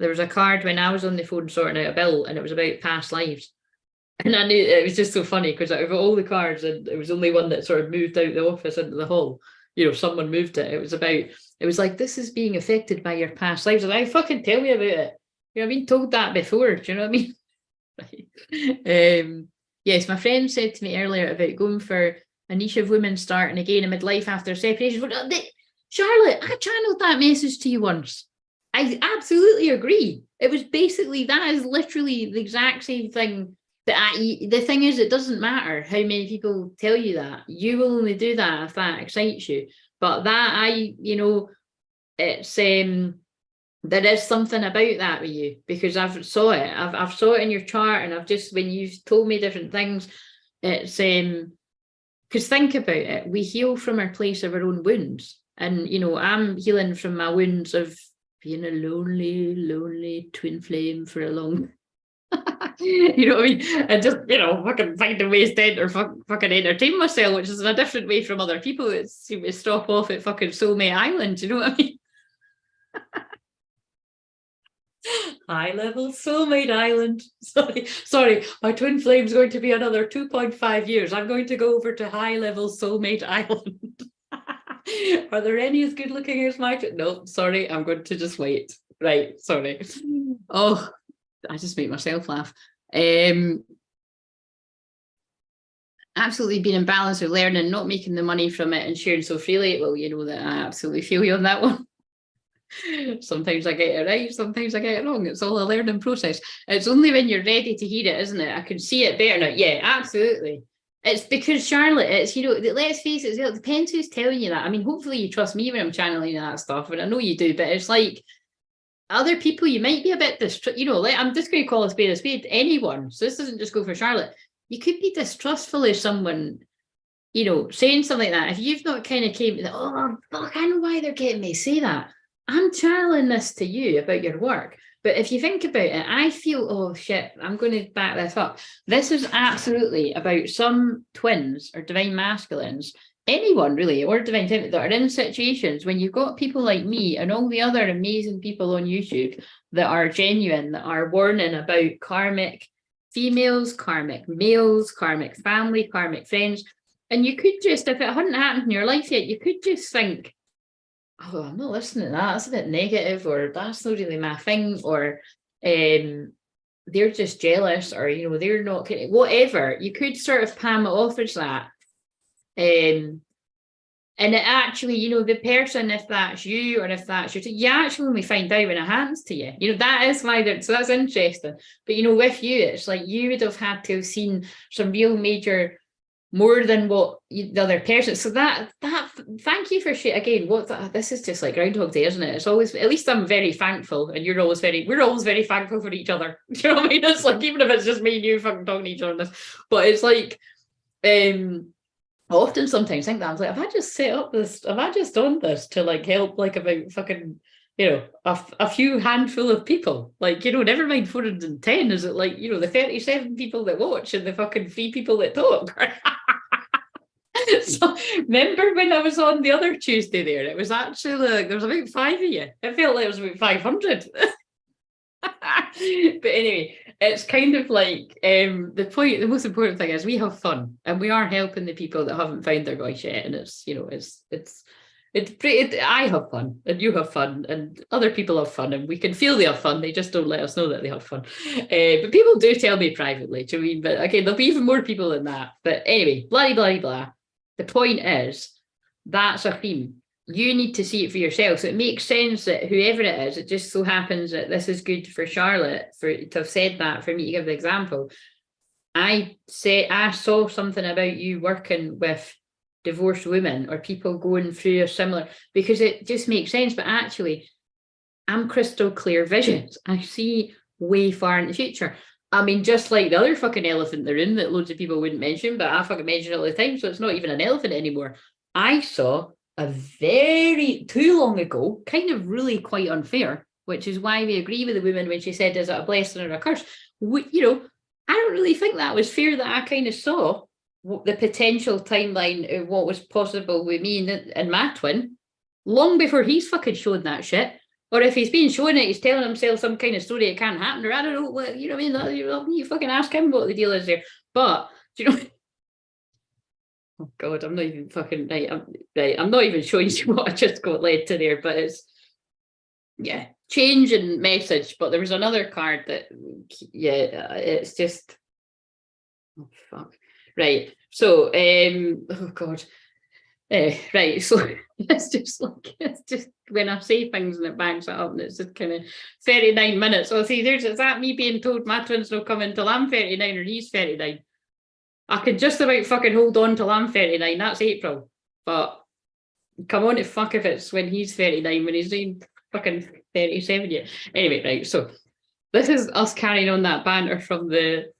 There was a card when I was on the phone sorting out a bill, and it was about past lives. And I knew it was just so funny, because out of all the cards, and it was only one that sort of moved out the office into the hall. Someone moved it. It was like, this is being affected by your past lives. I fucking tell me about it. I've been told that before. Do you know what I mean? Yes, my friend said to me earlier about going for a niche of women starting again in midlife after separation. Charlotte, I channeled that message to you once. I absolutely agree. It was basically, that is literally the exact same thing The thing is, it doesn't matter how many people tell you that. You will only do that if that excites you. But it's there is something about that with you, because I've saw it. I've saw it in your chart, and I've just, when you've told me different things, it's because think about it, we heal from our place of our own wounds. And I'm healing from my wounds of being a lonely twin flame for a long you know what I mean? And just, fucking finding ways to fucking entertain myself, which is in a different way from other people. It's to stop off at fucking Soulmate Island, you know what I mean? High level Soulmate Island. Sorry, my twin flame's going to be another 2.5 years. I'm going to go over to high level Soulmate Island. Are there any as good looking as my twin? No, sorry, I'm going to just wait. Right, sorry. Oh, I just make myself laugh. Absolutely being in balance with learning, not making the money from it and sharing so freely. Well, you know that I absolutely feel you on that one. Sometimes I get it right, sometimes I get it wrong. It's all a learning process. It's only when you're ready to hear it, isn't it? I can see it better now. Yeah, absolutely. It's because Charlotte, it's, let's face it, it depends who's telling you that. I mean, hopefully you trust me when I'm channeling that stuff, and I know you do, but it's like other people, you might be a bit like, I'm just going to call a spade, anyone. So this doesn't just go for Charlotte. You could be distrustful of someone, saying something like that. If you've not kind of came to oh, fuck, I know why they're getting me say that. I'm channeling this to you about your work. But if you think about it, I feel, oh shit, I'm going to back this up. This is absolutely about some twins or divine masculines, anyone really, or divine feminine, that are in situations when you've got people like me and all the other amazing people on YouTube that are genuine, that are warning about karmic females, karmic males, karmic family, karmic friends. And you could just, if it hadn't happened in your life yet, you could just think, oh, I'm not listening to that. That's a bit negative, or that's not really my thing, or they're just jealous, or they're not, whatever. You could sort of palm it off as that. And it actually, the person, if that's you or if that's you actually only find out when it happens to you. That is why so that's interesting. But with you, it's like you would have had to have seen some real major, more than what the other person. So that thank you for shit again. This is just like Groundhog Day, isn't it? It's always, at least I'm very thankful, and we're always very thankful for each other. Do you know what I mean? It's like, even if it's just me and you fucking talking to each other on this, but it's like, I often sometimes think that I'm like, have I just set up this? Have I just done this to like help like about fucking a few handful of people? Like, never mind 410. Is it like the 37 people that watch and the fucking 3 people that talk? So remember when I was on the other Tuesday there? It was actually like there was about 5 of you. It felt like it was about 500. But anyway, it's kind of like the most important thing is we have fun, and we are helping the people that haven't found their voice yet. And it's I have fun, and you have fun, and other people have fun, and we can feel they have fun. They just don't let us know that they have fun. But people do tell me privately. Do you mean? But okay, there'll be even more people than that. But anyway, blah blah blah. The point is, that's a theme. You need to see it for yourself. So it makes sense that whoever it is, it just so happens that this is good for Charlotte to have said that, for me to give the example. I saw something about you working with divorced women or people going through a similar, because it just makes sense. But actually, I'm crystal clear visions. I see way far in the future. I mean, just like the other fucking elephant in the room that loads of people wouldn't mention, but I fucking mention it all the time, so it's not even an elephant anymore. I saw a very too long ago, kind of really quite unfair, which is why we agree with the woman when she said, is it a blessing or a curse? I don't really think that was fair, that I kind of saw the potential timeline of what was possible with me and my twin long before he's fucking shown that shit. Or if he's been showing it, he's telling himself some kind of story it can't happen, or I don't know what, you know what I mean? You fucking ask him what the deal is there. But, oh God, I'm not even fucking right. I'm not even showing you what I just got led to there, but it's, yeah, change and message. But there was another card that, yeah, it's just, oh fuck. Right. So, oh God. Right, so it's just when I say things and it bangs it up, and it's just kind of 39 minutes. Oh, see, is that me being told my twins will come until I'm 39 or he's 39? I could just about fucking hold on till I'm 39. That's April. But come on to fuck if it's when he's 39, when he's doing fucking 37 yet. Anyway, right, so this is us carrying on that banter from the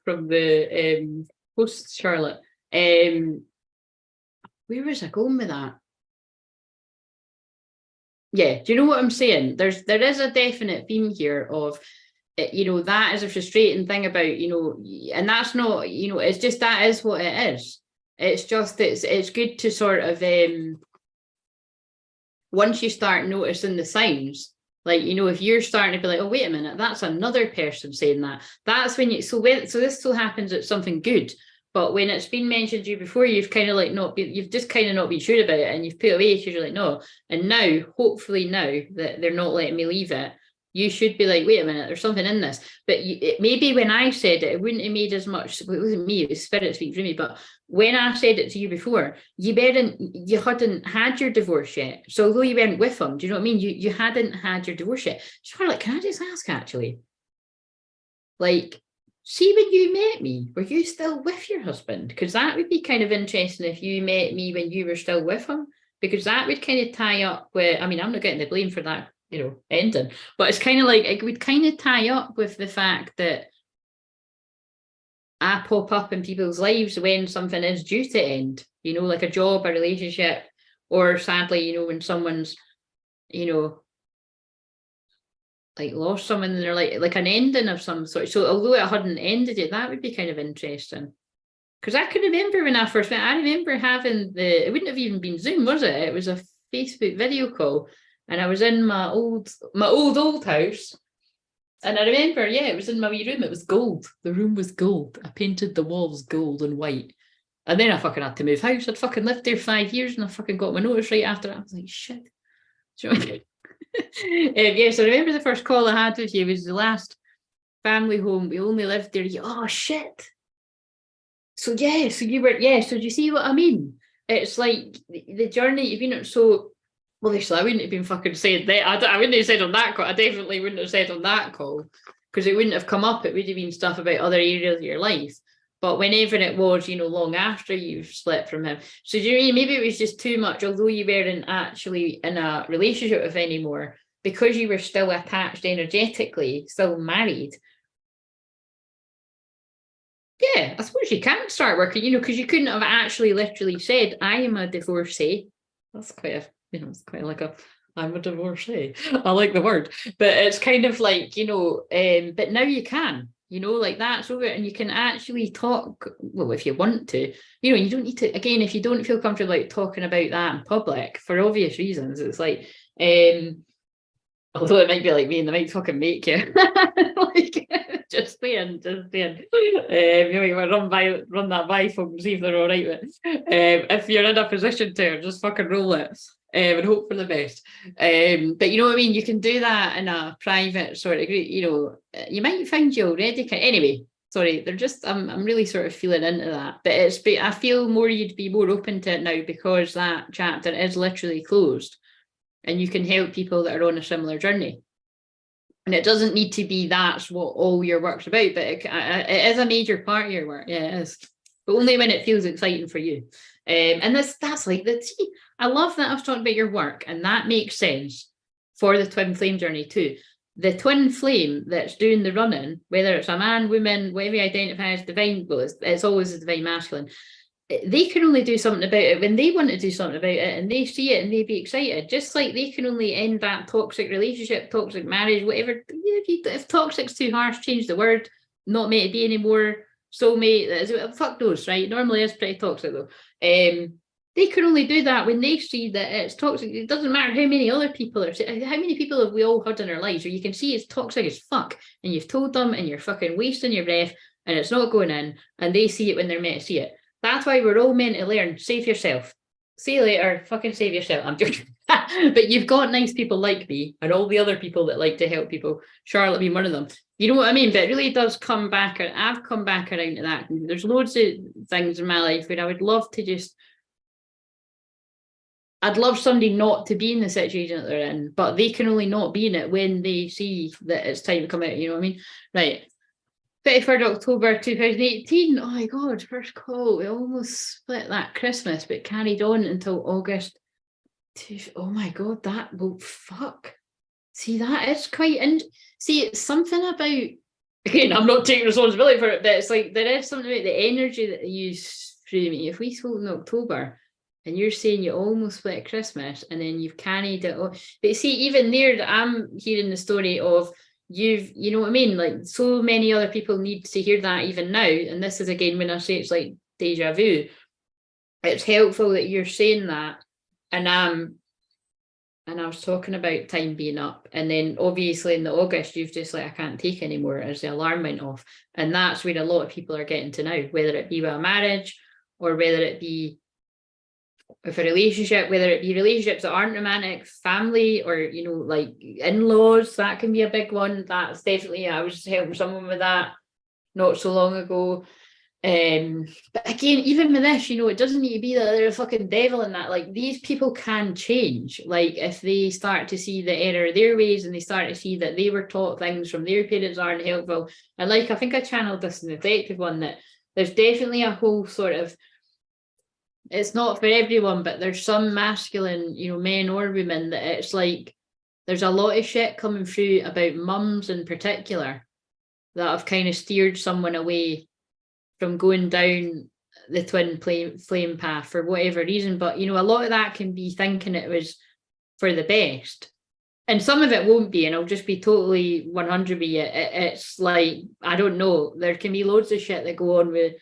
host Charlotte. Where was I going with that? Yeah, do you know what I'm saying? There is a definite theme here of, that is a frustrating thing about, and that's not, it's just that is what it is. It's just it's good to sort of once you start noticing the signs, like, if you're starting to be like, oh, wait a minute, that's another person saying that. That's when so this still happens at something good. But when it's been mentioned to you before, you've kind of like you've just kind of not been sure about it, and you've put it away because you're like, no. And now, hopefully now that they're not letting me leave it, you should be like, wait a minute, there's something in this. But maybe when I said it wouldn't have made as much, it wasn't me, it was spirit speaking through me. But when I said it to you before, you hadn't had your divorce yet. So although you weren't with him, do you know what I mean? You hadn't had your divorce yet. So I'm like, can I just ask actually? Like, see, when you met me, were you still with your husband? Because that would be kind of interesting if you met me when you were still with him, because that would kind of tie up with, I mean, I'm not getting the blame for that, ending, but it's kind of like, it would kind of tie up with the fact that I pop up in people's lives when something is due to end, like a job, a relationship, or sadly, when someone's, like lost someone and they're like an ending of some sort. So although it hadn't ended yet, that would be kind of interesting. Because I can remember when I first went, I remember having it wouldn't have even been Zoom, was it? It was a Facebook video call. And I was in my old house. And I remember, it was in my wee room. It was gold. The room was gold. I painted the walls gold and white. And then I fucking had to move house. I'd fucking lived there 5 years and I fucking got my notice right after that. I was like, shit. Do you know what I mean? So I remember the first call I had with you was the last family home. We only lived there. Oh shit. So so you were, so do you see what I mean? It's like the journey you've been on. So obviously I wouldn't have been fucking saying that. I wouldn't have said on that call. I definitely wouldn't have said on that call, because it wouldn't have come up. It would have been stuff about other areas of your life. But whenever it was, long after you've split from him. So do you mean maybe it was just too much, although you weren't actually in a relationship with anymore, because you were still attached energetically, still married. Yeah, I suppose you can start working, because you couldn't have actually literally said, I am a divorcee. That's quite a, it's quite like I'm a divorcee. I like the word, but it's kind of like, but now you can. Like that's over, and you can actually talk. Well, if you want to, you don't need to. Again, if you don't feel comfortable like talking about that in public for obvious reasons, it's like, although it might be like me and they might fucking make you, like just saying. You run that by folks and see if they're all right with it. If you're in a position to, just fucking roll it. And hope for the best. But you know what I mean? You can do that in a private sort of group, you might find you already can. Anyway, sorry, they're just, I'm really sort of feeling into that. But I feel you'd be more open to it now because that chapter is literally closed and you can help people that are on a similar journey. And it doesn't need to be that's what all your work's about, but it is a major part of your work. Yeah, it is. But only when it feels exciting for you. And that's like I love that I was talking about your work, and that makes sense for the twin flame journey too. The twin flame that's doing the running, whether it's a man, woman, whatever you identify as divine, well, it's always a divine masculine. They can only do something about it when they want to do something about it, and they see it and they be excited. Just like they can only end that toxic relationship, toxic marriage, whatever. If toxic's too harsh, change the word. Not meant to be anymore. Soulmate, fuck those, right? Normally it's pretty toxic though. They can only do that when they see that it's toxic. It doesn't matter how many other people are, how many people have we all had in our lives, or you can see it's toxic as fuck, and you've told them, and you're fucking wasting your breath, and it's not going in, and they see it when they're meant to see it. That's why we're all meant to learn. Save yourself. See you later. Fucking save yourself. I'm joking. But you've got nice people like me and all the other people that like to help people. Charlotte being one of them. You know what I mean? But it really does come back. I've come back around to that. There's loads of things in my life where I would love to just I'd love somebody not to be in the situation that they're in, but they can only not be in it when they see that it's time to come out. You know what I mean? Right. 23rd October 2018. Oh my God, first call. We almost split that Christmas, but carried on until August. Oh my God, that will fuck. See, that is quite. And see, it's something about. Again, I'm not taking responsibility for it, but it's like there is something about the energy that you use through me. If we spoke in October, and you're saying you almost split Christmas, and then you've carried it on. But see, even there, I'm hearing the story of you know what I mean? Like so many other people need to hear that even now. And this is again when I say it's like deja vu. It's helpful that you're saying that. And I was talking about time being up. And then obviously in the August, you've just like, I can't take anymore as the alarm went off. And that's where a lot of people are getting to now, whether it be with a marriage or whether it be with a relationship, whether it be relationships that aren't romantic, family, or, you know, like in-laws, that can be a big one. That's definitely, I was helping someone with that not so long ago. But again, even with this, you know, it doesn't need to be that they're a fucking devil in that. Like, these people can change. Like, if they start to see the error of their ways and they start to see that they were taught things from their parents aren't helpful. And like, I think I channeled this in the collective one, that there's definitely a whole sort of, it's not for everyone, but there's some masculine, you know, men or women, that it's like there's a lot of shit coming through about mums in particular that have kind of steered someone away from going down the twin flame path for whatever reason. But, you know, a lot of that can be thinking it was for the best. And some of it won't be, and I'll just be totally 100 with you. It's like, I don't know, there can be loads of shit that go on with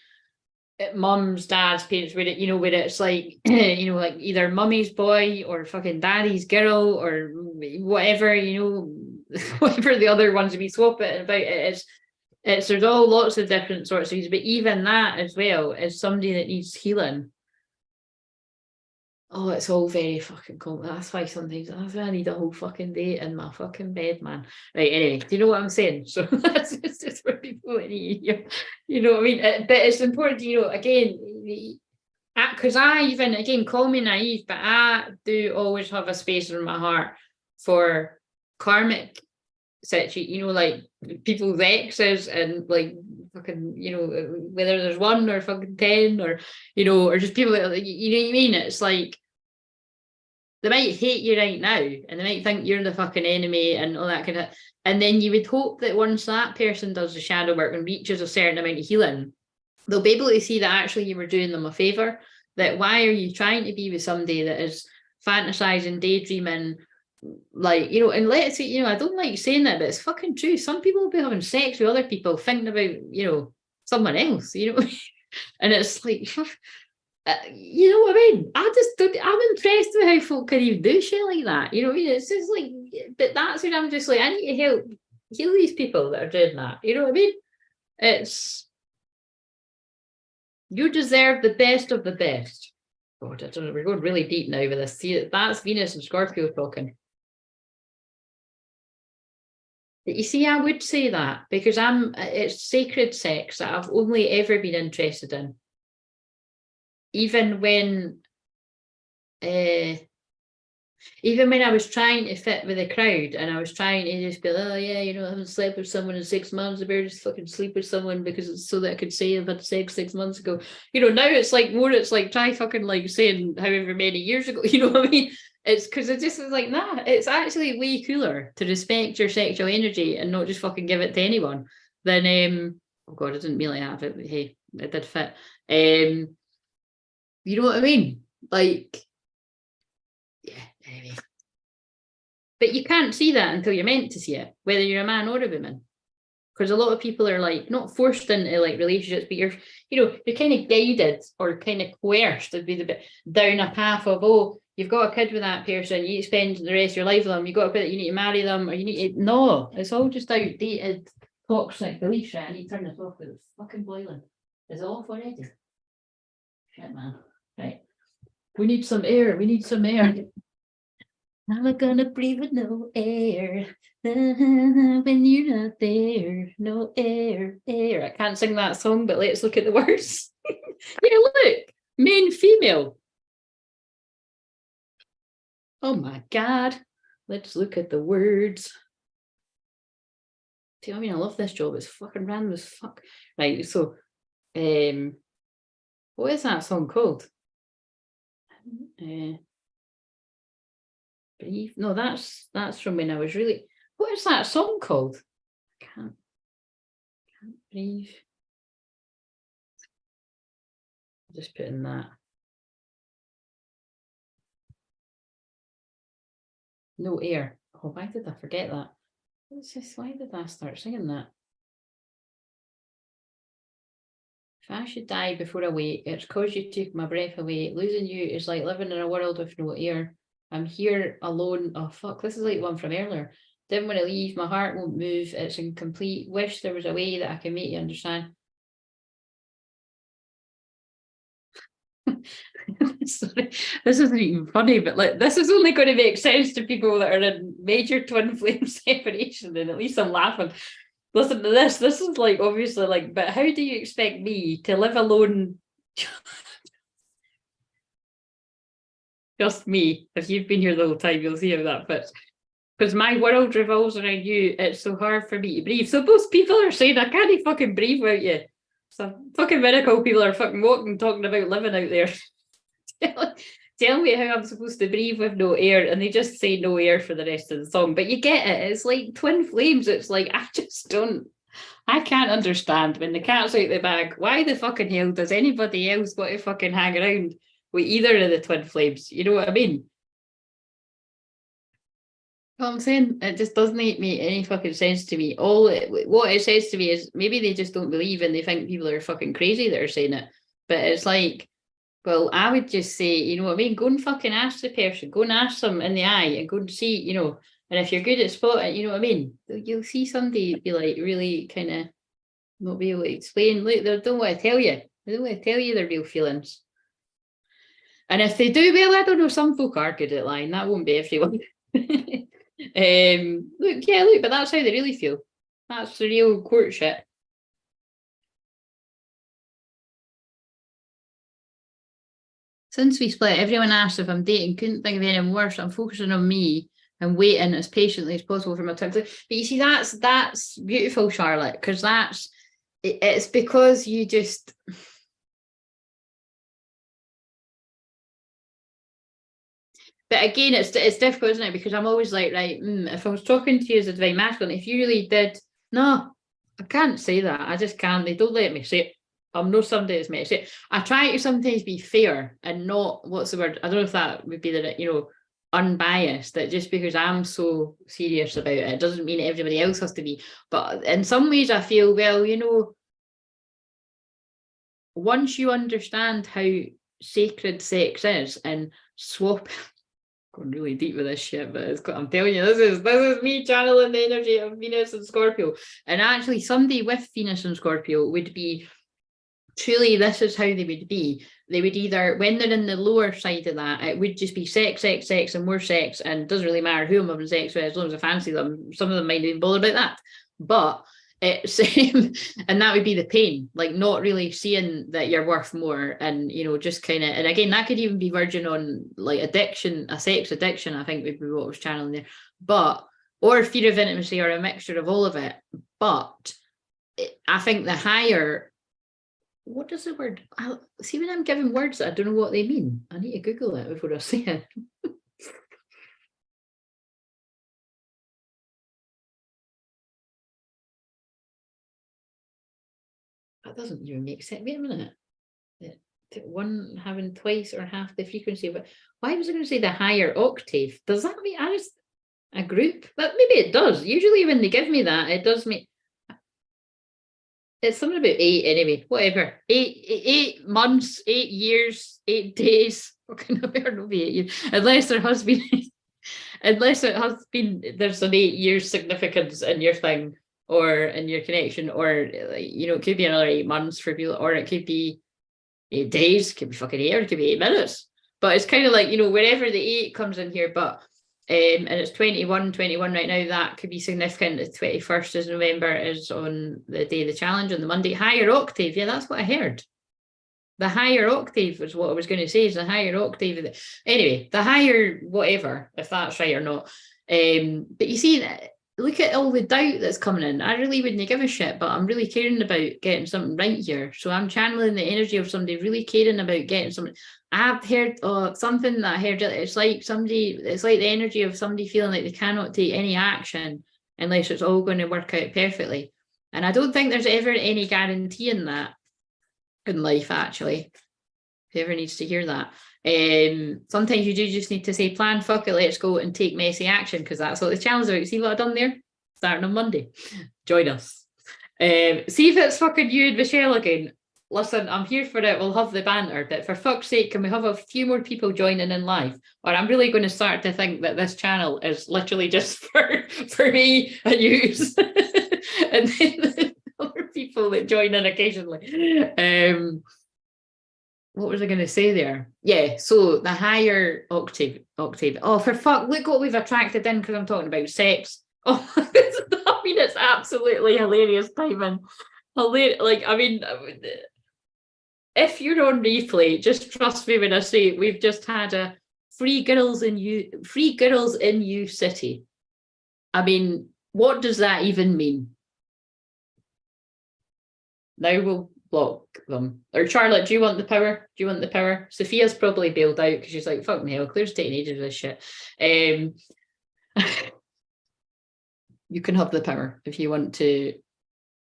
mums, dads, parents, where it, you know, where it's like, you know, like either mummy's boy or fucking daddy's girl or whatever, you know, whatever the other ones we swap it about. It's there's all lots of different sorts of things, but even that as well is somebody that needs healing. Oh, it's all very fucking cool. That's why sometimes I need a whole fucking day in my fucking bed, man. Right, anyway, do you know what I'm saying? So that's just for people in here. You know what I mean? But it's important, you know, again, because I even, again, call me naive, but I do always have a space in my heart for karmic situation, you know, like people's exes and like fucking, you know, whether there's one or fucking 10 or, you know, or just people that, you know what I mean? It's like, they might hate you right now and they might think you're the fucking enemy and all that kind of, and then you would hope that once that person does the shadow work and reaches a certain amount of healing, they'll be able to see that actually you were doing them a favor. That why are you trying to be with somebody that is fantasizing, daydreaming, like, you know, and let's say, you know, I don't like saying that, but it's fucking true. Some people will be having sex with other people thinking about, you know, someone else, you know, and it's like, you know what I mean? I just don't, I'm impressed with how folk can even do shit like that. You know what I mean? It's just like, but that's when I'm just like, I need to help heal these people that are doing that. You know what I mean? It's, you deserve the best of the best. God, I don't know, we're going really deep now with this. See, that's Venus and Scorpio talking. But you see, I would say that because it's sacred sex that I've only ever been interested in. Even when I was trying to fit with the crowd and I was trying to just be, oh yeah, you know, I haven't slept with someone in 6 months, I better just fucking sleep with someone because it's so that I could say I've had sex 6 months ago. You know, now it's like more, it's like try fucking like saying however many years ago, you know what I mean? It's because it just is like, nah, it's actually way cooler to respect your sexual energy and not just fucking give it to anyone than, oh God, I didn't mean like that, but hey, it did fit. You know what I mean? Like, yeah, anyway. But you can't see that until you're meant to see it, whether you're a man or a woman. Because a lot of people are like not forced into like relationships, but you're, you know, you're kind of guided or kind of coerced to be the bit down a path of, oh, you've got a kid with that person, you need to spend the rest of your life with them, you've got to put it, you need to marry them, or you need to, no, it's all just outdated, toxic beliefs. Right, I need to turn this off because it's fucking boiling. Is it off already? Shit, man. Right. We need some air. We need some air. I'm gonna breathe with no air. When you're not there. No air, air. I can't sing that song, but let's look at the words. Yeah, look. Main, female. Oh my God. Let's look at the words. I mean, I love this job. It's fucking random as fuck. Right, so what is that song called? Breathe. No, that's from when I was really. What is that song called? I can't breathe. Just put in that. No air. Oh, why did I forget that? What's this? Why did I start singing that? If I should die before I wake, it's cause you took my breath away. Losing you is like living in a world with no air. I'm here alone. Oh fuck, this is like one from earlier. Didn't want to leave, my heart won't move, it's incomplete. Wish there was a way that I can make you understand. Sorry, this isn't even funny, but like this is only going to make sense to people that are in major twin flame separation, and at least I'm laughing. Listen to this. This is like obviously like, but how do you expect me to live alone? Just me. If you've been here the whole time, you'll see how that fits. Because my world revolves around you. It's so hard for me to breathe. So most people are saying I can't fucking breathe without you. Some fucking medical people are fucking walking, talking about living out there. Tell me how I'm supposed to breathe with no air, and they just say no air for the rest of the song. But you get it. It's like twin flames. It's like I just don't. I can't understand when the cat's out the bag. Why the fucking hell does anybody else want to fucking hang around with either of the twin flames? You know what I mean? Well, I'm saying it just doesn't make any fucking sense to me. What it says to me is maybe they just don't believe and they think people are fucking crazy that are saying it. But it's like, well, I would just say, you know what I mean? Go and fucking ask the person. Go and ask them in the eye and go and see, you know. And if you're good at spotting, you know what I mean? You'll see somebody be like really kind of not be able to explain. Look, they don't want to tell you. They don't want to tell you their real feelings. And if they do, well, I don't know. Some folk are good at lying. That won't be everyone. Look, but that's how they really feel. That's the real court shit. Since we split, everyone asks if I'm dating. Couldn't think of anything worse. I'm focusing on me and waiting as patiently as possible for my time. But you see, that's beautiful, Charlotte, because it's because you just. But again, it's difficult, isn't it? Because I'm always like, right, if I was talking to you as a divine masculine, if you really did, no, I can't say that. I just can't. They don't let me say it. I'm not somebody that's meant to say it. I try to sometimes be fair and not, what's the word? I don't know if that would be the, you know, unbiased, that just because I'm so serious about it doesn't mean everybody else has to be. But in some ways I feel, well, you know, once you understand how sacred sex is and swap going really deep with this shit, but I'm telling you, this is me channeling the energy of Venus and Scorpio. And actually somebody with Venus and Scorpio would be truly, this is how they would be. They would either, when they're in the lower side of that, it would just be sex, and more sex, and it doesn't really matter who I'm having sex with as long as I fancy them. Some of them might even bother about that. But it's and that would be the pain, like not really seeing that you're worth more, and you know, just kind of, and again, that could even be verging on like addiction, a sex addiction, I think would be what I was channeling there, but or fear of intimacy, or a mixture of all of it. But I think the higher, what does the word, see when I'm giving words that I don't know what they mean, I need to Google it before I say it. That doesn't even make sense. Wait a minute. One having twice or half the frequency, but why was I going to say the higher octave? Does that mean I just a group? But maybe it does. Usually when they give me that, it does mean it's something about 8 anyway. Whatever. 8 months, 8 years, 8 days. Okay, no, better not be 8 years. Unless there has been unless it has been there's an 8 years significance in your thing or in your connection, or you know, it could be another 8 months for people, or it could be 8 days, it could be fucking 8 hours, it could be 8 minutes. But it's kind of like, you know, wherever the 8 comes in here, but and it's 21 right now, that could be significant. The 21st of November is on the day of the challenge, on the Monday. Higher octave, yeah, that's what I heard. the higher octave is what I was going to say, is the higher octave of anyway, the higher whatever, if that's right or not. But you see, look at all the doubt that's coming in. I really wouldn't give a shit, but I'm really caring about getting something right here. So I'm channeling the energy of somebody really caring about getting something. I've heard something that I heard. It's like the energy of somebody feeling like they cannot take any action unless it's all going to work out perfectly. And I don't think there's ever any guarantee in that in life, actually. Whoever needs to hear that. Sometimes you do just need to say, plan, fuck it, let's go and take messy action, because that's what the challenge is about. See what I've done there? Starting on Monday. Join us. See if it's fucking you and Michelle again. Listen, I'm here for it. We'll have the banter, but for fuck's sake, can we have a few more people joining in live? Or I'm really going to start to think that this channel is literally just for me and you. And then the other people that join in occasionally. What was I going to say there? Yeah, so the higher octave. Oh, for fuck, look what we've attracted in, because I'm talking about sex. Oh, I mean, it's absolutely hilarious timing. Like, I mean, if you're on replay, just trust me when I say we've just had a free girls in you city. I mean, what does that even mean? Now we'll block them. Or Charlotte, do you want the power? Do you want the power? Sophia's probably bailed out because she's like, fuck me hell, Claire's taking ages of this shit. You can have the power if you want to.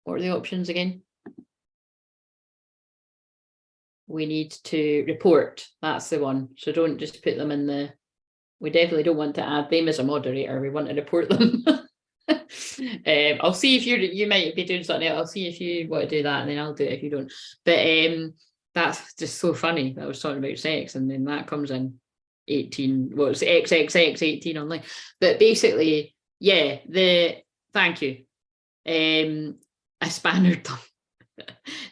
What are the options again? We need to report. That's the one. So don't just put them in the... We definitely don't want to add them as a moderator. We want to report them. I'll see if you might be doing something else. I'll see if you want to do that, and then I'll do it if you don't. But that's just so funny that I was talking about sex, and then that comes in 18. Well, it's XXX 18 online. But basically, yeah. Thank you. I spannered them.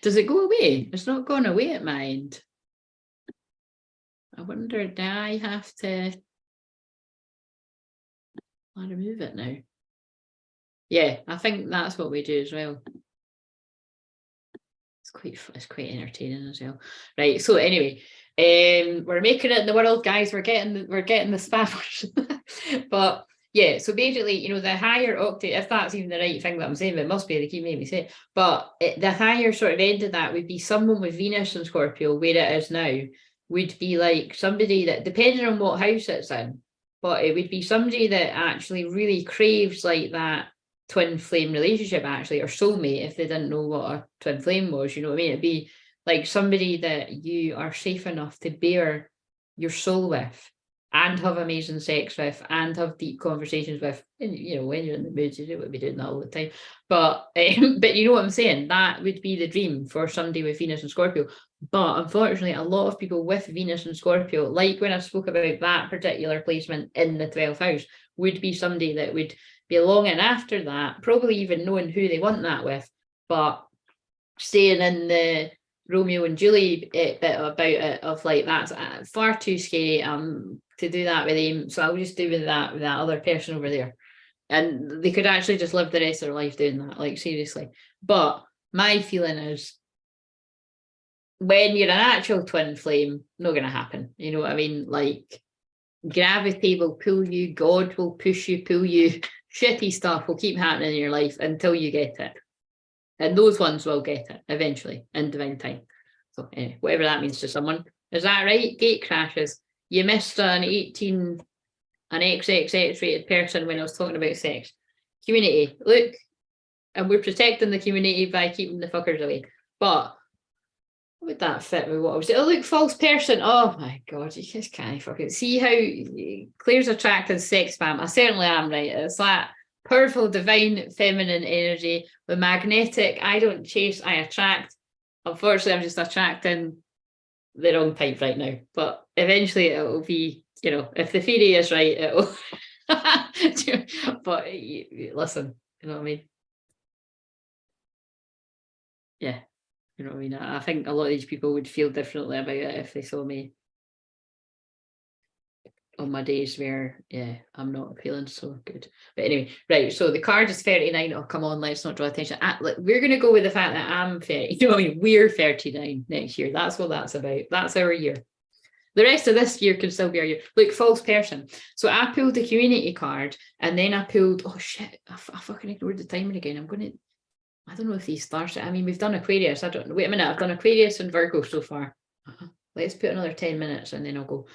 Does it go away? It's not gone away at my end. I wonder, do I have to remove it now? Yeah, I think that's what we do as well. It's quite entertaining as well. Right. So anyway, we're making it in the world, guys. We're getting the spammers. But yeah, so basically, you know, the higher octave, if that's even the right thing that I'm saying, but it must be, they keep making me say it. But the higher sort of end of that would be someone with Venus and Scorpio, where it is now, would be like somebody that, depending on what house it's in, but it would be somebody that actually really craves like that twin flame relationship, actually, or soulmate, if they didn't know what a twin flame was, you know what I mean? It'd be like somebody that you are safe enough to bare your soul with, and have amazing sex with, and have deep conversations with. And, you know, when you're in the mood, you would be doing that all the time. But you know what I'm saying? That would be the dream for somebody with Venus and Scorpio. But unfortunately, a lot of people with Venus and Scorpio, like when I spoke about that particular placement in the 12th house, would be somebody that would be longing after that, probably even knowing who they want that with, but staying in the Romeo and Julie bit about it, of like, that's far too scary to do that with him, so I'll just do with that other person over there. And they could actually just live the rest of their life doing that, like, seriously. But my feeling is, when you're an actual twin flame, not going to happen. You know what I mean? Like, gravity will pull you, God will push you, pull you, shitty stuff will keep happening in your life until you get it. And those ones will get it eventually in divine time. So anyway, whatever that means to someone. Is that right? Gate crashes. You missed an XXX rated person when I was talking about sex. Community. Look, and we're protecting the community by keeping the fuckers away. But what would that fit with what I was saying? Oh, look, false person. Oh my God, you just can't fucking see how Claire's attracted sex spam. I certainly am, right? It's that powerful, divine, feminine energy. The magnetic, I don't chase, I attract. Unfortunately, I'm just attracting the wrong type right now. But eventually it will be, you know, if the theory is right, it will. But listen, you know what I mean? Yeah. You know what I mean? I think a lot of these people would feel differently about it if they saw me. on my days where, yeah, I'm not feeling so good. But anyway, right. So the card is 39. Oh, come on, let's not draw attention. We're going to go with the fact that I'm 30. You know what I mean? We're 39 next year. That's what that's about. That's our year. The rest of this year can still be our year. Look, false person. So I pulled the community card and then I pulled, oh shit, I fucking ignored the timer again. I don't know if these stars, I mean, we've done Aquarius. I don't know. Wait a minute. I've done Aquarius and Virgo so far. Let's put another 10 minutes and then I'll go.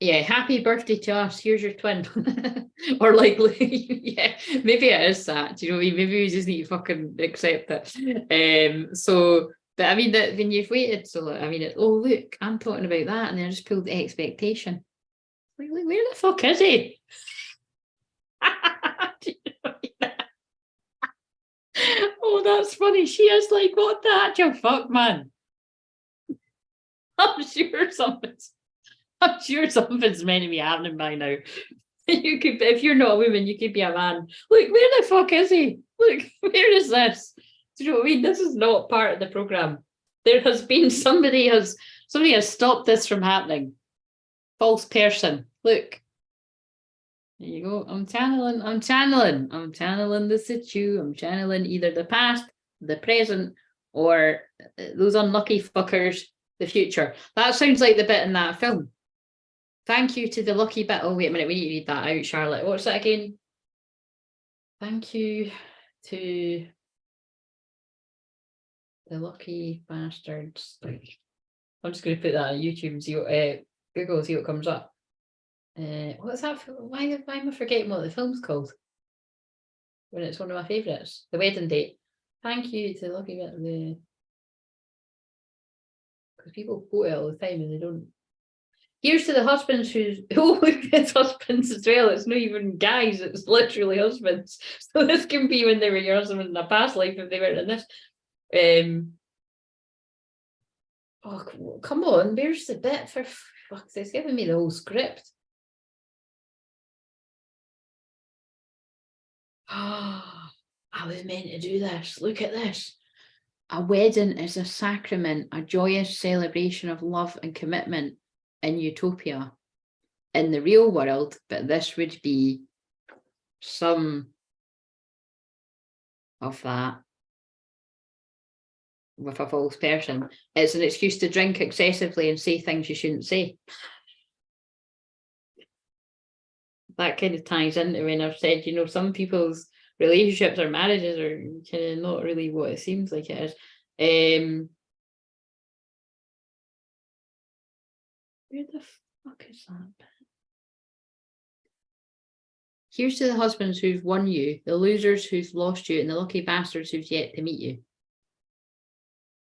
Yeah, happy birthday to us. Here's your twin. Or like, yeah, maybe it is that. Do you know what I mean? Maybe we just need to fucking accept it. So, but I mean, that when you've waited so long, I mean, oh, look, I'm talking about that. And then I just pulled the expectation. Like, where the fuck is he? Do you know what I mean? Oh, that's funny. She is like, what the actual fuck, man? I'm sure something's meant to be happening by now. You could, if you're not a woman, you could be a man. Look, where the fuck is he? Look, where is this? Do you know what I mean? This is not part of the program. There has been somebody has stopped this from happening. False person. Look. There you go. I'm channeling the situ. I'm channeling either the past, the present, or those unlucky fuckers, the future. That sounds like the bit in that film. Thank you to the lucky bit. Oh, wait a minute. We need to read that out, Charlotte. What's that again? Thank you to the lucky bastards. I'm just going to put that on YouTube and see what Google, see what comes up. What's that? Why am I forgetting what the film's called? When it's one of my favourites. The Wedding Date. Thank you to the lucky bit of the... Because people quote it all the time and they don't. Here's to the husbands who's, oh, it's husbands as well. It's not even guys, it's literally husbands. So this can be when they were your husband in a past life if they weren't in this. Oh, come on, where's the bit for fuck's sake? It's giving me the whole script. Oh, I was meant to do this. Look at this. A wedding is a sacrament, a joyous celebration of love and commitment in utopia, in the real world, but this would be some of that with a false person. It's an excuse to drink excessively and say things you shouldn't say. That kind of ties into when I've said, you know, some people's relationships or marriages are kind of not really what it seems like it is. Where the fuck is that? Here's to the husbands who've won you, the losers who've lost you, and the lucky bastards who've yet to meet you.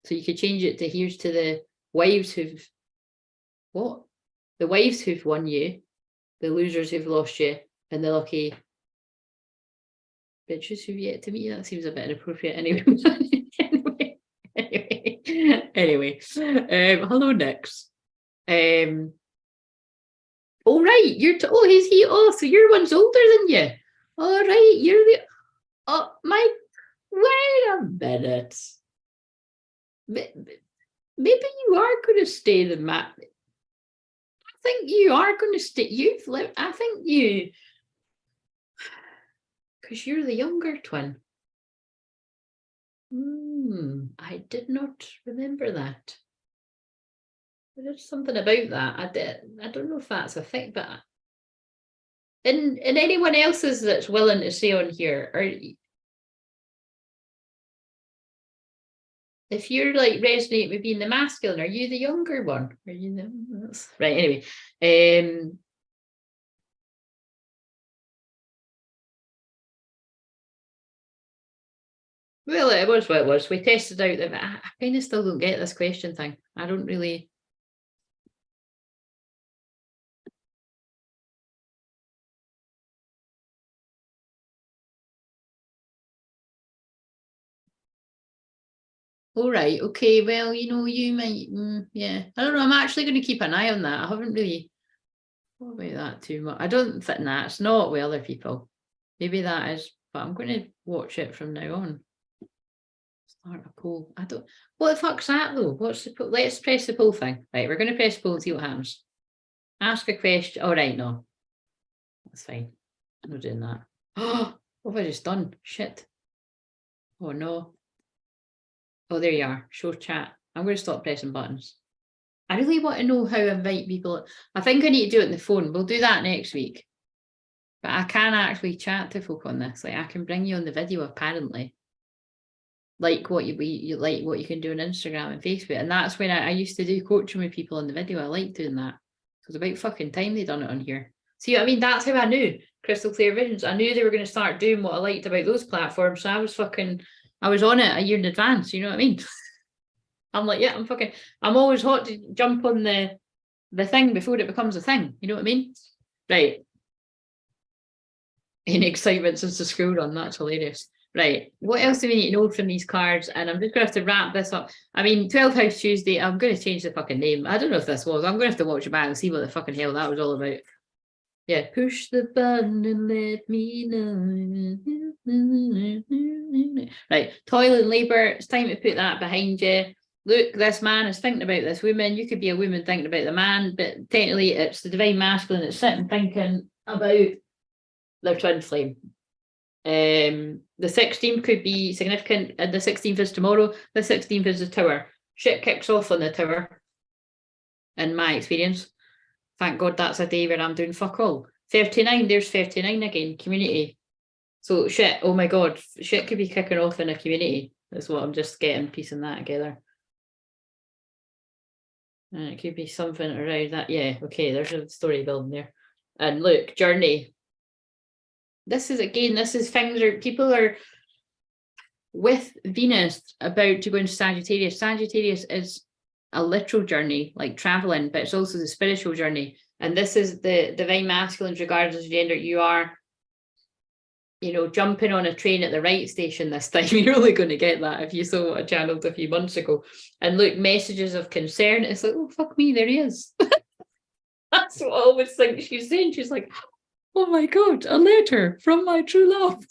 So you could change it to here's to the wives who've... What? The wives who've won you, the losers who've lost you, and the lucky bitches who've yet to meet you. That seems a bit inappropriate anyway. Anyway. Hello, Nix. Oh right, is he? Oh, so your one's older than you. All right, you're the. Oh my! Wait a minute. Maybe you are going to stay the map. I think you are going to stay. You've lived. I think you, because you're the younger twin. I did not remember that. There's something about that. I don't know if that's a thing, but in anyone else's that's willing to say on here, or if you're like resonate with being the masculine, are you the younger one? Are you the right? Anyway, well, it was what it was. We tested out that. I kind of still don't get this question thing. I don't really. All right, okay, well, you know, you might, yeah, I don't know, I'm actually going to keep an eye on that. I haven't really thought about that too much. I don't think that's not with other people. Maybe that is, but I'm going to watch it from now on. Start a poll. I don't. What the fuck's that though? What's the poll? Let's press the poll thing. Right, we're going to press poll and see what happens. Ask a question. All right, no, that's fine. I'm not doing that. Oh, what have I just done? Shit. Oh no. Oh, there you are. Show chat. I'm going to stop pressing buttons. I really want to know how to invite people. I think I need to do it on the phone. We'll do that next week. But I can actually chat to folk on this. Like I can bring you on the video apparently. Like what you like what you can do on Instagram and Facebook. And that's when I used to do coaching with people on the video. I like doing that. It was about fucking time they done it on here. See what I mean? That's how I knew Crystal Clear Visions. I knew they were going to start doing what I liked about those platforms. So I was on it a year in advance, you know what I mean? I'm like, yeah, I'm always hot to jump on the thing before it becomes a thing. You know what I mean? Right. Any excitement since the school run, that's hilarious. Right, what else do we need to know from these cards? And I'm just going to have to wrap this up. I mean, 12th House Tuesday, I'm going to change the fucking name. I don't know if this was. I'm going to have to watch it back and see what the fucking hell that was all about. Yeah, push the button and let me know. Right, toil and labour. It's time to put that behind you. Look, this man is thinking about this woman. You could be a woman thinking about the man, but technically it's the divine masculine that's sitting thinking about their twin flame. The 16th could be significant. The 16th is tomorrow. The 16th is the tower. Shit kicks off on the tower, in my experience. Thank God that's a day where I'm doing fuck all. 39, there's 39 again, community. So shit, oh my God, shit could be kicking off in a community. That's what I'm just getting, piecing that together. And it could be something around that. Yeah, okay, there's a story building there. And look, journey. This is things are, people are with Venus about to go into Sagittarius. Sagittarius is a literal journey, like traveling, but it's also the spiritual journey. And this is the divine masculine, regardless of gender. You are, jumping on a train at the right station this time. You're only going to get that if you saw what I channeled a few months ago. And look, messages of concern. It's like, oh, fuck me, there he is. That's what I always think she's saying. She's like, oh my God, a letter from my true love.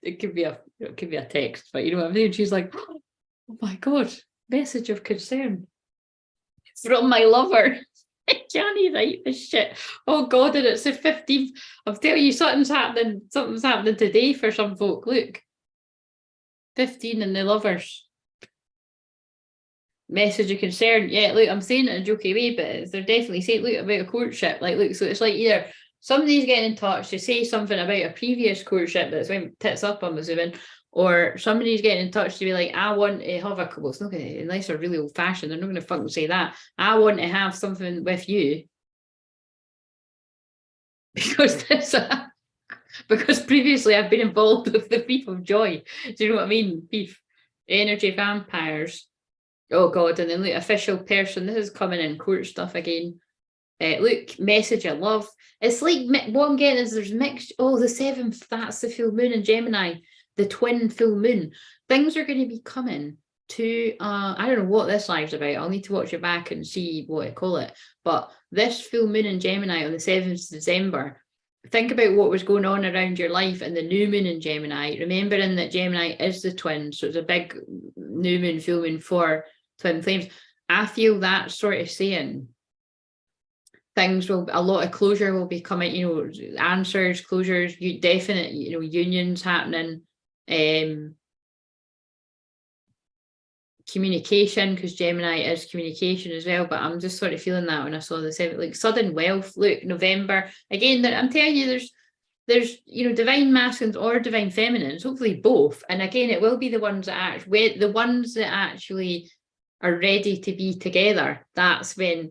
It could be a text, but you know what I mean? She's like, oh my God, message of concern from my lover. I can't write this shit. Oh God, and it's the 15th. I'm telling you, something's happening today for some folk. Look. 15 and the lovers. Message of concern. Yeah, look, I'm saying it in a jokey way, but they're definitely saying, look, about a courtship. Like, look, so it's like either somebody's getting in touch to say something about a previous courtship that's went tits up, I'm assuming, or somebody's getting in touch to be like, I want to have a, well, it's not going to, unless they're really old fashioned, they're not going to fucking say that. I want to have something with you. Because previously I've been involved with the thief of joy. Do you know what I mean? Thief, energy vampires. Oh God, and then look, official person. This is coming in court stuff again. Look, message of love. It's like, what I'm getting is there's mixed. Oh, the 7th, that's the full moon in Gemini, the twin full moon. Things are going to be coming to, I don't know what this live's about. I'll need to watch it back and see what I call it. But this full moon in Gemini on the 7th of December, think about what was going on around your life and the new moon in Gemini, remembering that Gemini is the twin. So it's a big new moon, full moon for twin flames. I feel that sort of saying things will, a lot of closure will be coming, answers, closures, definite, unions happening, communication, because Gemini is communication as well. But I'm just sort of feeling that when I saw the 7th, like sudden wealth. Look, November again. I'm telling you, there's divine masculines or divine feminines, hopefully both. And again, it will be the ones that actually are ready to be together. That's when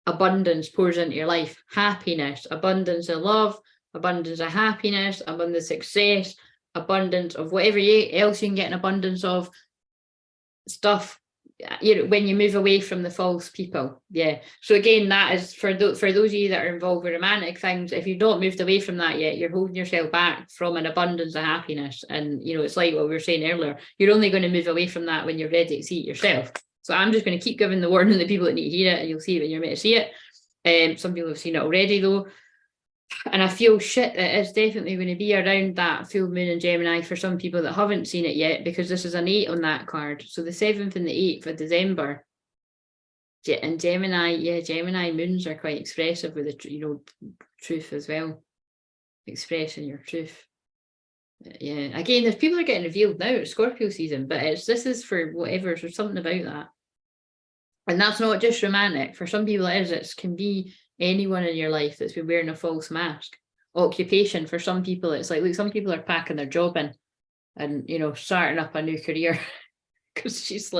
abundance pours into your life. Happiness, abundance of love, abundance of happiness, abundance of success, abundance of whatever else you can get an abundance of stuff, when you move away from the false people. Yeah. So again, that is for those of you that are involved with romantic things. If you've not moved away from that yet, you're holding yourself back from an abundance of happiness. And it's like what we were saying earlier, you're only going to move away from that when you're ready to see it yourself. So I'm just going to keep giving the warning to the people that need to hear it, and you'll see it when you're meant to see it. Some people have seen it already though. And I feel shit, it is definitely going to be around that full moon in Gemini for some people that haven't seen it yet, because this is an 8 on that card. So the 7th and the 8th of December. And Gemini moons are quite expressive with the truth as well. Expressing your truth. Yeah, again, there's people are getting revealed now. It's Scorpio season, but this is for whatever. There's something about that. And that's not just romantic. For some people it is. It can be anyone in your life that's been wearing a false mask. Occupation, for some people, it's like, look, some people are packing their job in and, starting up a new career because she's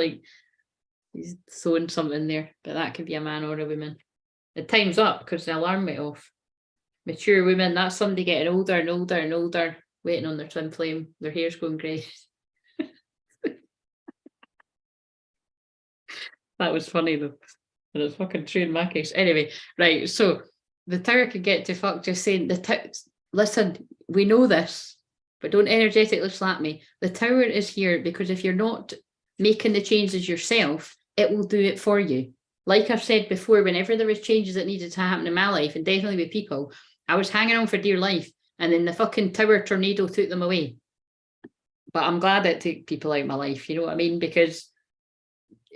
sewing something there. But that could be a man or a woman. The time's up because the alarm went off. Mature women, that's somebody getting older and older and older, waiting on their twin flame. Their hair's going grey. That was funny though. And it's fucking true in my case. Anyway, right, so the tower could get to fuck just saying, listen, we know this, but don't energetically slap me. The tower is here because if you're not making the changes yourself, it will do it for you. Like I've said before, whenever there was changes that needed to happen in my life, and definitely with people, I was hanging on for dear life, and then the fucking tower tornado took them away. But I'm glad it took people out of my life, you know what I mean? Because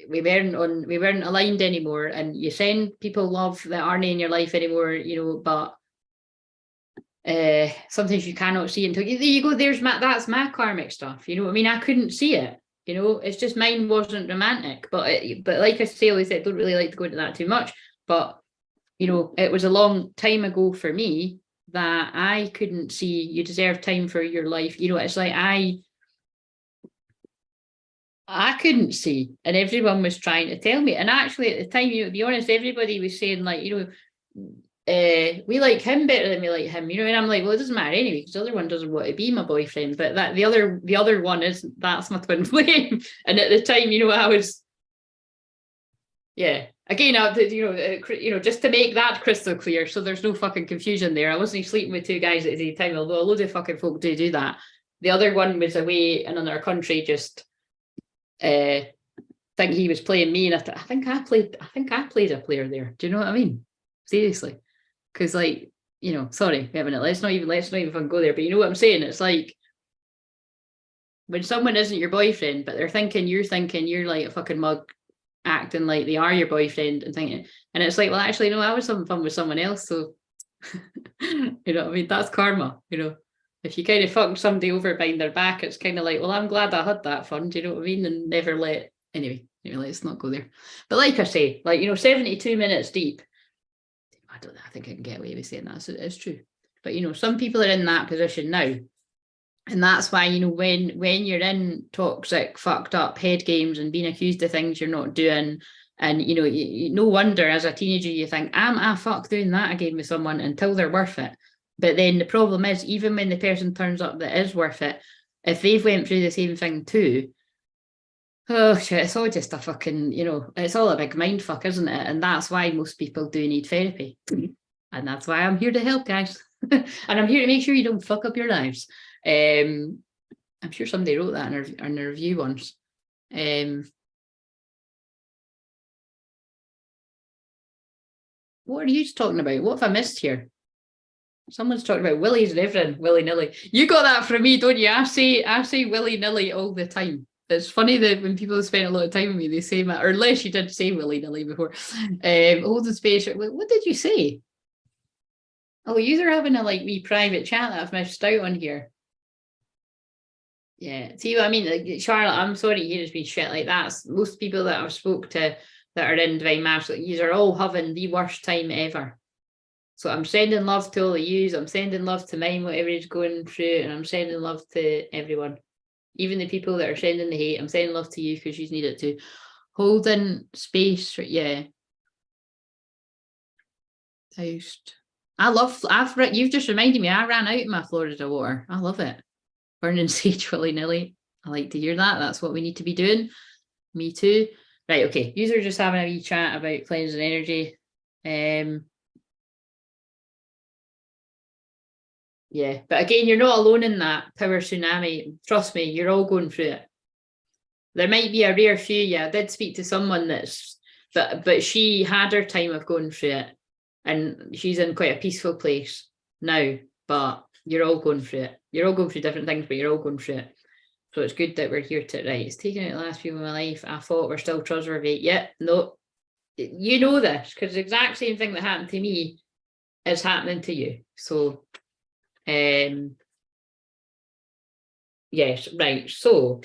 we weren't aligned anymore, and you send people love that aren't in your life anymore, but sometimes you cannot see it until there you go, that's my karmic stuff, you know what I mean? I couldn't see it, it's just mine wasn't romantic, but like I say, always said, I don't really like to go into that too much, but it was a long time ago for me that I couldn't see you deserve time for your life. It's like I couldn't see, and everyone was trying to tell me. And actually, at the time, to be honest, everybody was saying we like him better than we like him, and I'm like, well, it doesn't matter anyway, because the other one doesn't want to be my boyfriend, but that the other one that's my twin flame. And at the time, I was, yeah. Again, just to make that crystal clear, so there's no fucking confusion there. I wasn't sleeping with two guys at the same time, although a load of fucking folk do that. The other one was away in another country, just think he was playing me, and I think I played a player there. Do you know what I mean? Seriously, because sorry, wait a minute, let's not even fucking go there. But you know what I'm saying? It's like when someone isn't your boyfriend, but they're thinking you're like a fucking mug, acting like they are your boyfriend and thinking, and it's like, well, actually, no, I was having fun with someone else. So you know what I mean? That's karma. If you kind of fuck somebody over behind their back, it's kind of like, well, I'm glad I had that fun. Do you know what I mean? And never anyway, let's not go there. But like I say, 72 minutes deep. I think I can get away with saying that. So it's true. But some people are in that position now. And that's why, when you're in toxic, fucked up head games and being accused of things you're not doing, and no wonder as a teenager you think, I'm fuck doing that again with someone until they're worth it. But then the problem is, even when the person turns up that is worth it, if they've went through the same thing too, oh shit, it's all just a fucking, it's all a big mind fuck, isn't it? And that's why most people do need therapy. And that's why I'm here to help, guys. And I'm here to make sure you don't fuck up your lives. I'm sure somebody wrote that in a review once. What are you talking about? What have I missed here? Someone's talking about willies and everything, willy-nilly. You got that from me, don't you? I say willy-nilly all the time. It's funny that when people spend a lot of time with me, they say that, or unless you did say willy-nilly before. Hold the space. What did you say? Oh, you're having a wee private chat that I've missed out on here. Yeah, see what I mean? Charlotte, I'm sorry to hear it's been shit like that. Most people that I've spoke to that are in Divine Masculine, you are all having the worst time ever. So I'm sending love to all of you. I'm sending love to mine, whatever is going through, and I'm sending love to everyone. Even the people that are sending the hate, I'm sending love to you because you need it too. Holding space for, yeah. Toast. You've just reminded me, I ran out of my Florida water. I love it. Burning sage willy-nilly. I like to hear that. That's what we need to be doing. Me too. Right, okay. Yous are just having a wee chat about cleansing energy. Yeah, but again, you're not alone in that power tsunami. Trust me, you're all going through it. There might be a rare few. Yeah, I did speak to someone but she had her time of going through it, and she's in quite a peaceful place. now, but you're all going through it. You're all going through different things, but you're all going through it. So it's good that we're here to right. It's taken out the last few of my life. I thought we're still trustworthy. Yep, no, you know this because the exact same thing that happened to me is happening to you. So, yes, right. So,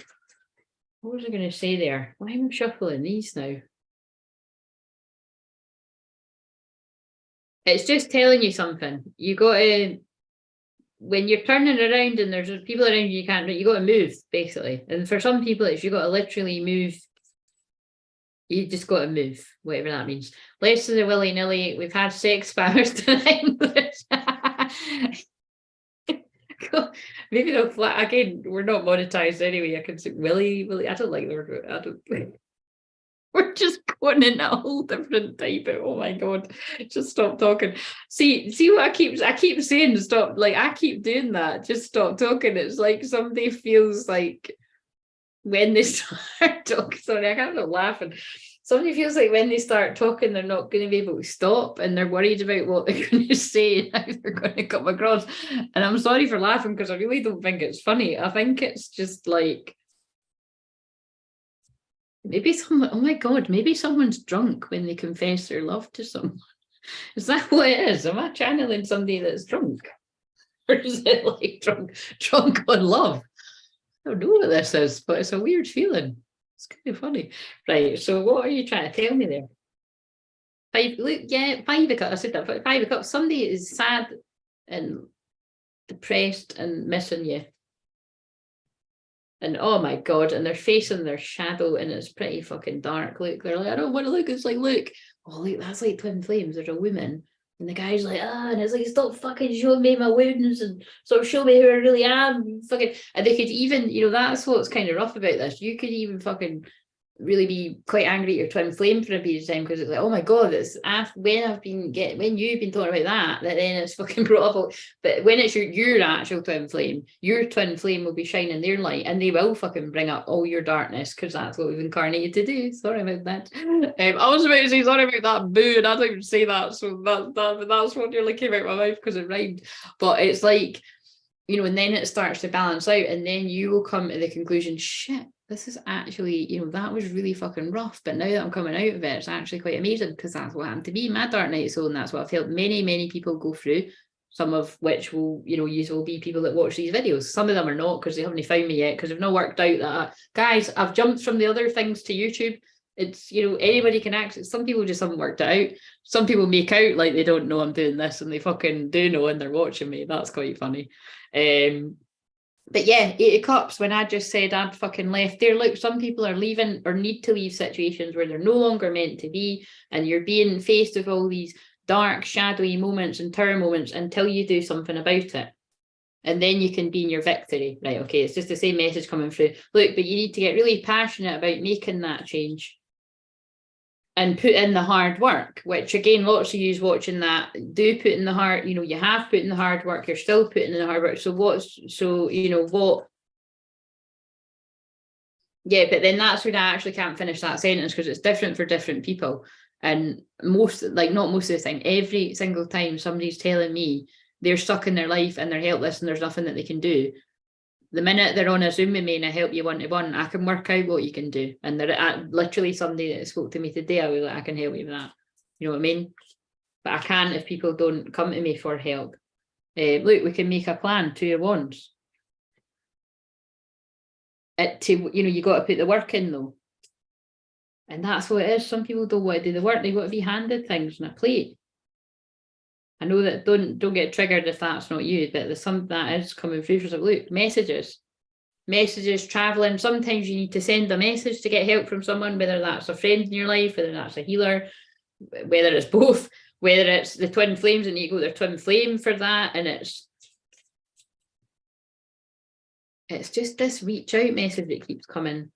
what was I going to say there? Why am I shuffling these now? It's just telling you something. You got to, when you're turning around and there's people around you can't, you got to move basically. And for some people, it's you got to literally move. You just got to move, whatever that means. Less of the willy-nilly. We've had sex powers tonight. Maybe they'll flat again. We're not monetized anyway. I can say willy. I don't like the word. I don't. We're just going in a whole different type of, oh my god, just stop talking. See what I keep saying, stop, like I keep doing that, just stop talking. It's like somebody feels like when they start talking, sorry, I can't stop laughing. Somebody feels like when they start talking, they're not going to be able to stop and they're worried about what they're going to say and how they're going to come across. And I'm sorry for laughing because I really don't think it's funny. I think it's just like, maybe someone, oh my god, maybe someone's drunk when they confess their love to someone. Is that what it is? Am I channeling somebody that's drunk? Or is it like drunk on love? I don't know what this is, but it's a weird feeling. It's kind of funny. Right, so what are you trying to tell me there? Five of cups. I said that, but 5 of cups. Somebody is sad and depressed and missing you. And oh my god, and they're facing their shadow and it's pretty fucking dark. Look, they're like, I don't want to look. It's like, look, oh look, that's like twin flames. There's a woman. And the guy's like, and it's like, stop fucking showing me my wounds and sort of show me who I really am. Fucking, and they could even, that's what's kind of rough about this. You could even fucking really be quite angry at your twin flame for a period of time because it's like, oh my god, it's when you've been talking about that then it's fucking brought up. But when it's your actual twin flame will be shining their light and they will fucking bring up all your darkness because that's what we've incarnated to do. Sorry about that. I was about to say sorry about that boo and I don't even say that, so that's what you're looking about my mouth because it rhymed. But it's like, and then it starts to balance out and then you will come to the conclusion, shit, this is actually, that was really fucking rough, but now that I'm coming out of it, it's actually quite amazing because that's what happened to me, my dark night soul, and that's what I've helped many people go through, some of which will, will be people that watch these videos. Some of them are not because they haven't found me yet because they've not worked out that, guys, I've jumped from the other things to YouTube. It's, anybody can access. Some people just haven't worked it out. Some people make out like they don't know I'm doing this and they fucking do know and they're watching me. That's quite funny. But yeah, 8 of Cups, when I just said I'd fucking left there, look, some people are leaving or need to leave situations where they're no longer meant to be, and you're being faced with all these dark, shadowy moments and tower moments until you do something about it. And then you can be in your victory. Right, okay, it's just the same message coming through. Look, but you need to get really passionate about making that change and put in the hard work, which again, lots of you watching that do put in the hard, you have put in the hard work, you're still putting in the hard work. Yeah, but then that's when I actually can't finish that sentence because it's different for different people. And not most of the time, every single time somebody's telling me they're stuck in their life and they're helpless and there's nothing that they can do, the minute they're on a Zoom with me and I help you one-to-one, I can work out what you can do. And they're literally somebody that spoke to me today, I was like, I can help you with that. You know what I mean? But I can't if people don't come to me for help. Look, we can make a plan, 2 of Wands. You got to put the work in though. And that's what it is. Some people don't want to do the work, they want to be handed things on a plate. I know that don't get triggered if that's not you, but there's some that is coming through for some. Look, messages, traveling. Sometimes you need to send a message to get help from someone, whether that's a friend in your life, whether that's a healer, whether it's both, whether it's the twin flames and you go to their twin flame for that. And it's just this reach out message that keeps coming.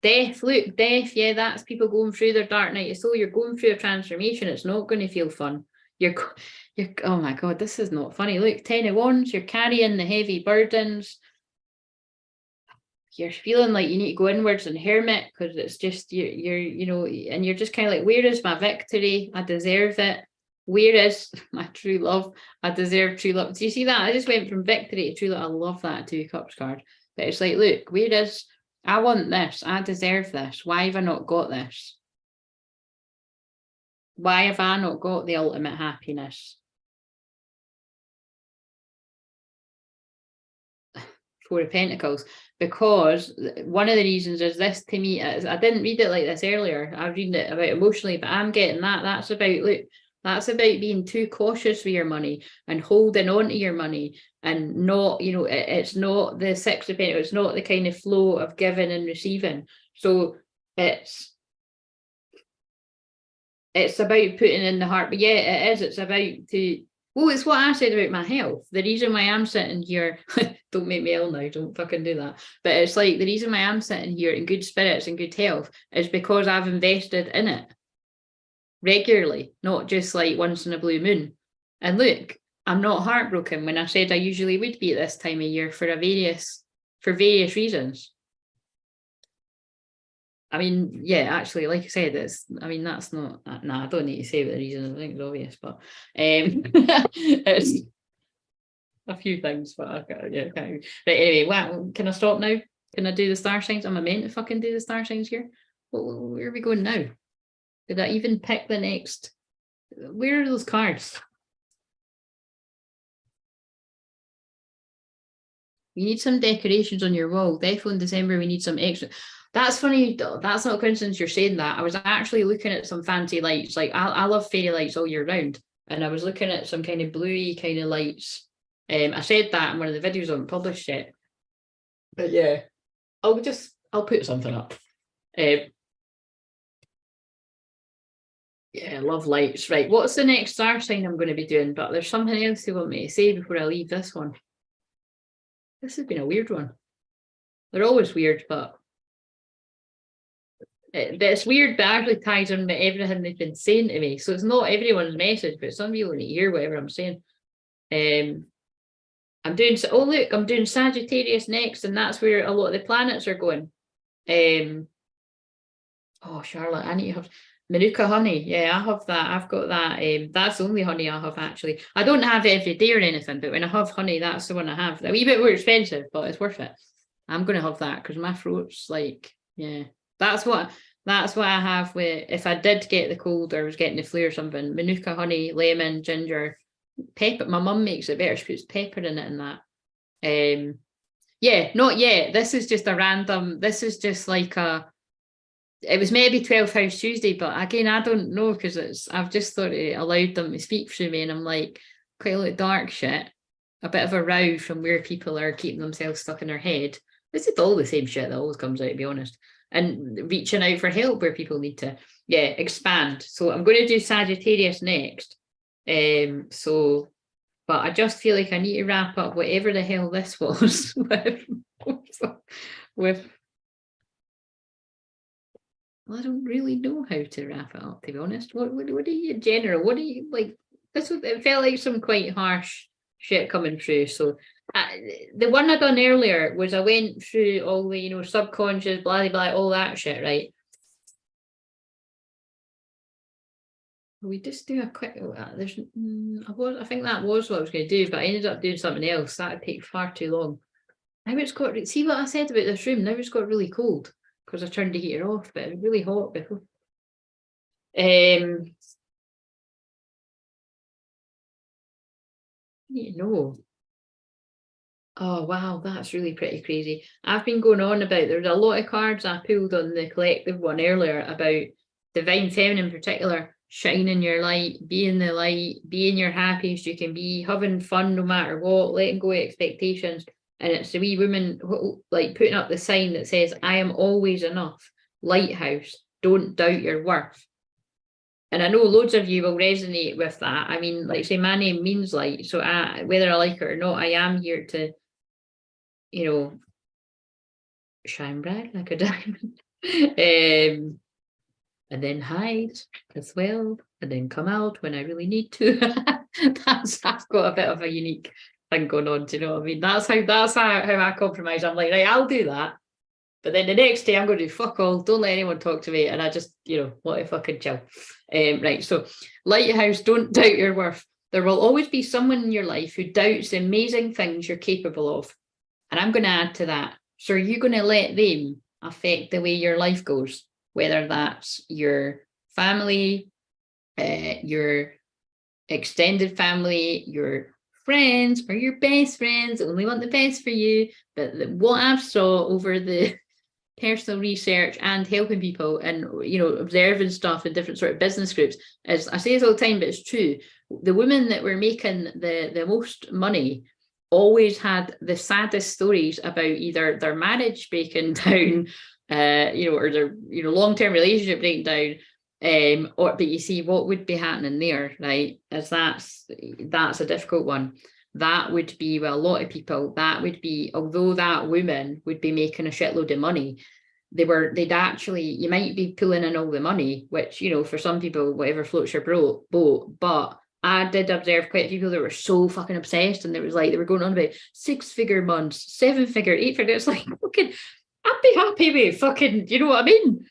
Death, look, death, yeah, that's people going through their dark night of soul. You're going through a transformation. It's not going to feel fun. You're oh my god, this is not funny. Look, 10 of Wands, you're carrying the heavy burdens. You're feeling like you need to go inwards and hermit because it's just you're and you're just kind of like, where is my victory? I deserve it. Where is my true love? I deserve true love. Do you see that? I just went from victory to true love. I love that 2 cups card. But it's like, look, where is, I want this. I deserve this. Why have I not got this? Why have I not got the ultimate happiness? 4 of Pentacles, because one of the reasons is this to me is, I didn't read it like this earlier. I was reading it about emotionally, but I'm getting that. That's about, look, that's about being too cautious with your money and holding on to your money and not, you know, it's not the 6 of Pentacles, it's not the kind of flow of giving and receiving. So it's about putting in the heart. But yeah, it is. It's about to, well, it's what I said about my health. The reason why I'm sitting here, don't make me ill now, don't fucking do that. But it's like the reason why I'm sitting here in good spirits and good health is because I've invested in it regularly, not just like once in a blue moon. And look, I'm not heartbroken when I said I usually would be at this time of year for various reasons. I mean, yeah, actually, like I said, it's, I mean, that's not, nah, I don't need to say what the reason is, I think it's obvious, but it's a few things, but I can't, yeah, can't. Right, anyway, wow, can I stop now? Can I do the star signs? Am I meant to fucking do the star signs here? Well, where are we going now? Did I even pick the next? Where are those cards? You need some decorations on your wall. Definitely in December, we need some extra. That's funny. That's not a coincidence you're saying that. I was actually looking at some fancy lights. Like I love fairy lights all year round. And I was looking at some kind of bluey kind of lights. I said that in one of the videos I haven't published yet. But yeah, I'll put something up. Yeah, I love lights. Right, what's the next star sign I'm going to be doing? But there's something else you want me to say before I leave this one. This has been a weird one. They're always weird, but it's weird, but actually ties in with everything they've been saying to me. So it's not everyone's message, but some people need to hear whatever I'm saying. I'm doing, oh look, I'm doing Sagittarius next, and that's where a lot of the planets are going. Oh, Charlotte, I need to have Manuka honey. Yeah, I have that. I've got that. That's the only honey I have, actually. I don't have it every day or anything, but when I have honey, that's the one I have. A wee bit more expensive, but it's worth it. I'm going to have that because my throat's like, yeah. That's what I have with, if I did get the cold or was getting the flu or something, Manuka honey, lemon, ginger, pepper. My mum makes it better. She puts pepper in it and that. Yeah, not yet. This is just a random, this is just like it was maybe 12th house Tuesday, but again, I don't know, because I've just thought it allowed them to speak through me, and I'm like, quite a lot of dark shit, a bit of a row from where people are keeping themselves stuck in their head. This is all the same shit that always comes out, to be honest, and reaching out for help where people need to, yeah, expand. So I'm going to do Sagittarius next. So, but I just feel like I need to wrap up whatever the hell this was with well, I don't really know how to wrap it up, to be honest. What do you in general? What do you like? It felt like some quite harsh shit coming through. So the one I done earlier was I went through all the, you know, subconscious, blah blah, all that shit, right? We just do a quick. There's, I think that was what I was going to do, but I ended up doing something else. That'd take far too long. Now it's got. See what I said about this room. Now it's got really cold because I turned the heater off, but it was really hot before. You know. Oh wow, that's really pretty crazy. I've been going on about, there's a lot of cards I pulled on the collective one earlier about divine feminine in particular, shining your light, being the light, being your happiest you can be, having fun no matter what, letting go of expectations. And it's the wee woman like putting up the sign that says, I am always enough, lighthouse, don't doubt your worth. And I know loads of you will resonate with that. I mean, like say, my name means light. So whether I like it or not, I am here to, you know, shine bright like a diamond. And then hide as well, and then come out when I really need to. I've got a bit of a unique thing going on, do you know what I mean? That's how I compromise. I'm like, right, I'll do that. But then the next day I'm going to do fuck all, don't let anyone talk to me, and I just, want to fucking chill. Right, so lighthouse, don't doubt your worth. There will always be someone in your life who doubts the amazing things you're capable of. And I'm going to add to that. So are you going to let them affect the way your life goes? Whether that's your family, your extended family, your friends, or your best friends only want the best for you. But what I've saw over the personal research and helping people and observing stuff in different sort of business groups is, I say this all the time, but it's true, the women that were making the most money always had the saddest stories about either their marriage breaking down, or their long-term relationship breaking down, but you see what would be happening there, right? As that's a difficult one. That would be, well, a lot of people, that would be, although that woman would be making a shitload of money, they'd actually, you might be pulling in all the money, which, for some people, whatever floats your boat. But I did observe quite a few people that were so fucking obsessed, and they were going on about 6-figure months, 7-figure, 8-figure. It's like, fucking, I'd be happy with fucking, you know what I mean?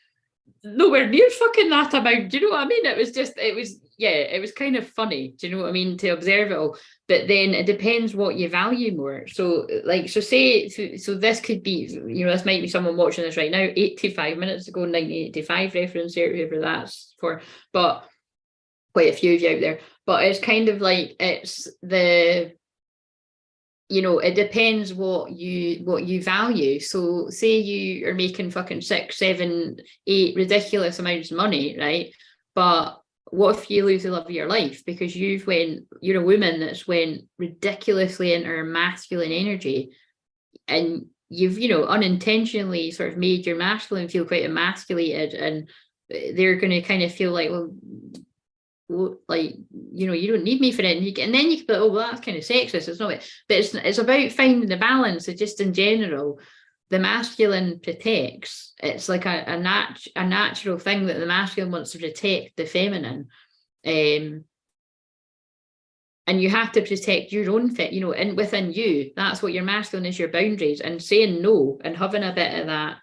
Nowhere near fucking that amount. Do you know what I mean? It was kind of funny. Do you know what I mean? To observe it all. But then it depends what you value more. So this could be, this might be someone watching this right now, 85 minutes ago, 1985 reference here, whoever that's for, but quite a few of you out there. But it's kind of like, it's the, it depends what you value. So say you are making fucking 6, 7, 8 ridiculous amounts of money, right? But what if you lose the love of your life because you're a woman that's went ridiculously into her masculine energy, and you've unintentionally sort of made your masculine feel quite emasculated, and they're going to kind of feel like, well, you don't need me for it, and then you can be like, oh, well, that's kind of sexist. It's not it, but it's about finding the balance. So just in general, the masculine protects. It's like a natural thing that the masculine wants to protect the feminine, and you have to protect your own fit, and within you, that's what your masculine is, your boundaries, and saying no and having a bit of that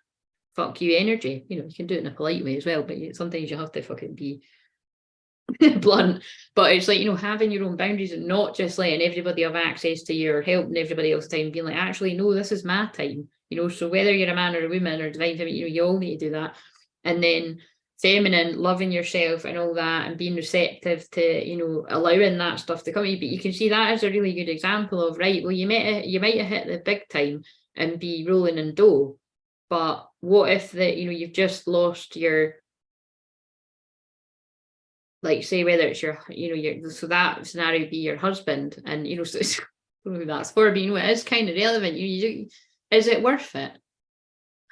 fuck you energy. You can do it in a polite way as well, but sometimes you have to fucking be blunt. But it's like, having your own boundaries and not just letting everybody have access to you or helping everybody else's time, being like, actually, no, this is my time. So whether you're a man or a woman or divine feminine, you all need to do that. And then feminine, loving yourself and all that, and being receptive to, allowing that stuff to come to you. But you can see that as a really good example of, right, well, you might have hit the big time and be rolling in dough, but what if that, you've just lost your, like, say whether it's your, so that scenario would be your husband, and so it's, I don't know who that's for, but it is kind of relevant. Is it worth it?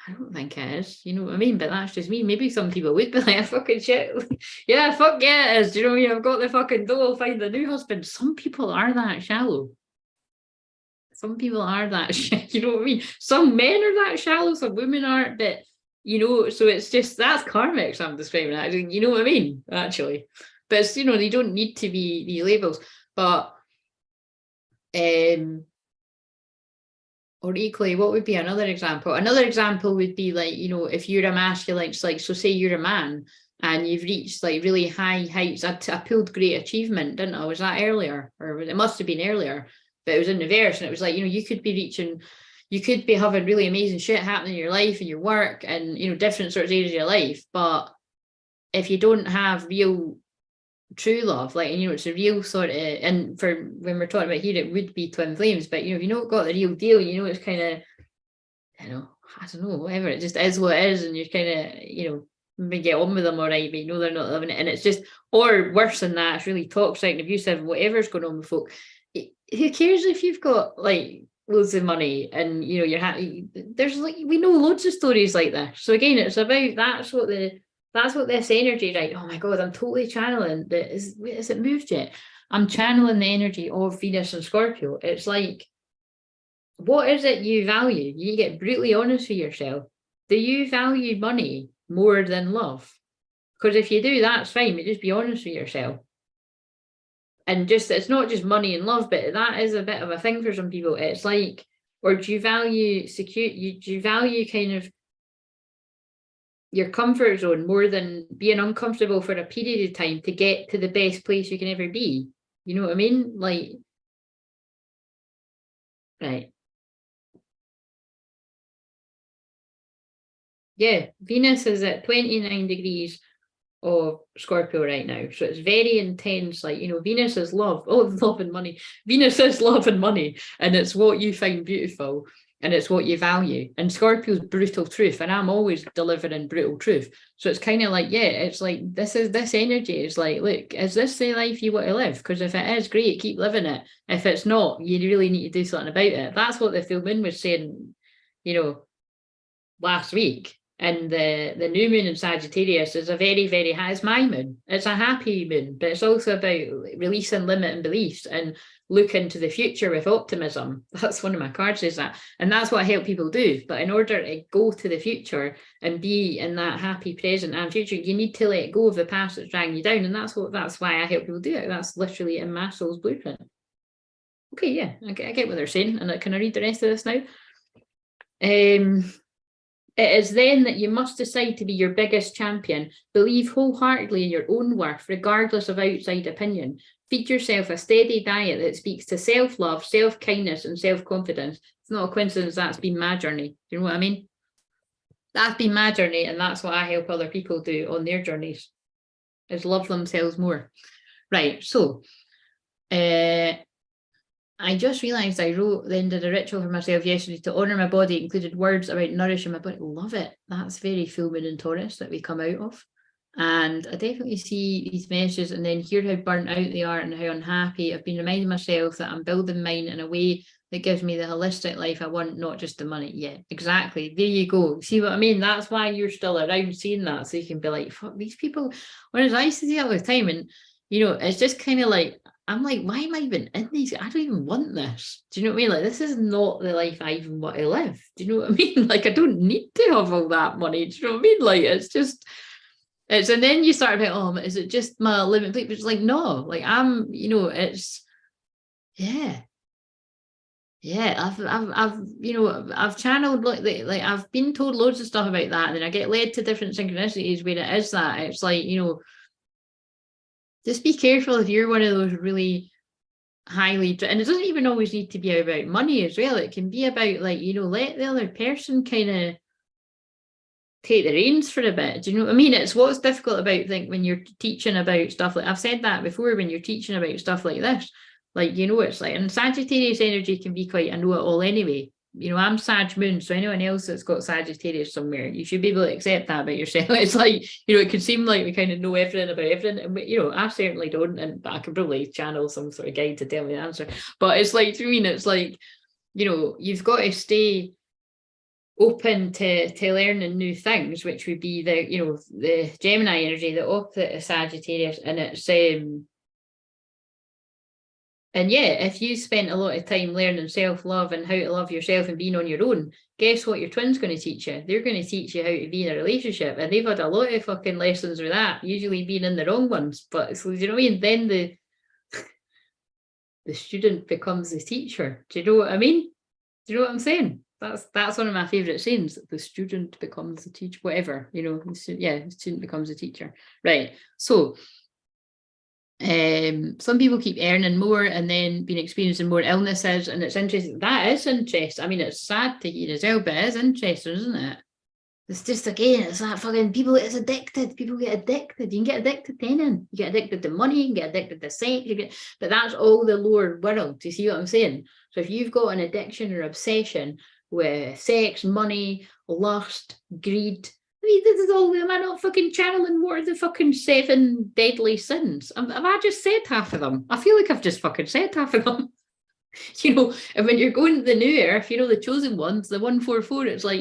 I don't think it is, you know what I mean? But that's just me. Maybe some people would be like, fucking shit. Yeah, fuck yeah, it is. Do you know what I mean? I've got the fucking dough, I'll find a new husband. Some people are that shallow. Some people are that shit, you know what I mean? Some men are that shallow, some women aren't, but so it's just, that's karmic, so I'm describing that. You know what I mean? Actually. But it's, they don't need to be these labels. But or equally, what would be another example? Another example would be like, if you're a masculine, it's like, so say you're a man and you've reached like really high heights. I pulled great achievement, didn't I? Was that earlier? Or it must have been earlier, but it was in the verse, and it was like, you could be reaching, you could be having really amazing shit happening in your life and your work and, different sorts of areas of your life. But if you don't have real true love, like, it's a real sort of, and for when we're talking about here, it would be twin flames, but if you not got the real deal, it's kind of, I don't know, whatever, it just is what it is, and you're kind of, maybe get on with them all right, but they're not living it, and it's just, or worse than that, it's really toxic and abusive, whatever's going on with folk. Who cares if you've got like loads of money and you're happy? There's like, we know loads of stories like this. So again, it's about, that's what this energy, right? Oh my god, I'm totally channeling has it moved yet? I'm channeling the energy of Venus and Scorpio. It's like, what is it you value? You get brutally honest with yourself. Do you value money more than love? Because if you do, that's fine, but just be honest with yourself. And just, it's not just money and love, but that is a bit of a thing for some people. It's like, or do you value security? Do you value kind of your comfort zone more than being uncomfortable for a period of time to get to the best place you can ever be. You know what I mean? Like, right. Yeah, Venus is at 29 degrees of Scorpio right now. So it's very intense. Like, Venus is love. Oh, love and money. Venus is love and money. And it's what you find beautiful and it's what you value. And Scorpio's brutal truth. And I'm always delivering brutal truth. So it's kind of like, yeah, it's like this energy is like, look, is this the life you want to live? Because if it is, great, keep living it. If it's not, you really need to do something about it. That's what the full moon was saying, last week. And the new moon in Sagittarius is a very, very high, it's my moon. It's a happy moon, but it's also about releasing limiting beliefs and looking to the future with optimism. That's one of my cards, is that. And that's what I help people do. But in order to go to the future and be in that happy present and future, you need to let go of the past that's dragging you down. And that's why I help people do it. That's literally in my soul's blueprint. Okay, yeah, I get what they're saying. And can I read the rest of this now? It is then that you must decide to be your biggest champion. Believe wholeheartedly in your own worth, regardless of outside opinion. Feed yourself a steady diet that speaks to self-love, self-kindness, and self-confidence. It's not a coincidence that's been my journey. Do you know what I mean? That's been my journey, and that's what I help other people do on their journeys, is love themselves more. Right, so I just realised I did a ritual for myself yesterday to honour my body. It included words about nourishing my body. Love it. That's very full moon in Taurus that we come out of. And I definitely see these messages and then hear how burnt out they are and how unhappy. I've been reminding myself that I'm building mine in a way that gives me the holistic life I want, not just the money. Yeah, exactly. There you go. See what I mean? That's why you're still around seeing that. So you can be like, fuck these people. Whereas I used to see it all the time. And, it's just kind of like, I'm like, why am I even in these? I don't even want this. Do you know what I mean? Like, this is not the life I even want to live. Do you know what I mean? Like, I don't need to have all that money. Do you know what I mean? Like, and then you start about, oh, is it just my limit? But it's like, no, like it's, yeah. Yeah, I've channeled like I've been told loads of stuff about that, and then I get led to different synchronicities where it is that. It's like, just be careful if you're one of those really highly, and it doesn't even always need to be about money as well. It can be about like, let the other person kind of take the reins for a bit. Do you know what I mean? It's what's difficult about when you're teaching about stuff like, I've said that before, when you're teaching about stuff like this, like, it's like, and Sagittarius energy can be quite a know-it-all anyway. I'm Sag moon, so anyone else that's got Sagittarius somewhere, you should be able to accept that about yourself. It's like, it could seem like we kind of know everything about everything, and I certainly don't, but I could probably channel some sort of guide to tell me the answer. But it's like, to me, it's like, you've got to stay open to learning new things, which would be the Gemini energy, the opposite of Sagittarius, and it's and yeah, if you spent a lot of time learning self-love and how to love yourself and being on your own, guess what your twin's going to teach you? They're going to teach you how to be in a relationship, and they've had a lot of fucking lessons with that, usually being in the wrong ones. But so, you know what I mean? Then the student becomes the teacher. Do you know what I mean? Do you know what I'm saying? That's one of my favorite sayings. The student becomes the teacher. Whatever, the student becomes a teacher. Right. So some people keep earning more and then been experiencing more illnesses, and it's interesting. That is interesting. I mean, it's sad to hear as well, but it is interesting, isn't it? It's just, again, it's that fucking people. It's addicted. People get addicted. You can get addicted to anything. You get addicted to money. You can get addicted to sex. But that's all the lower world. Do you see what I'm saying? So if you've got an addiction or obsession with sex, money, lust, greed, I mean, this is all. Am I not fucking channeling what are the fucking 7 deadly sins? Have I just said half of them? I feel like I've just fucking said half of them. And when you're going to the new earth, the chosen ones, the 144, it's like,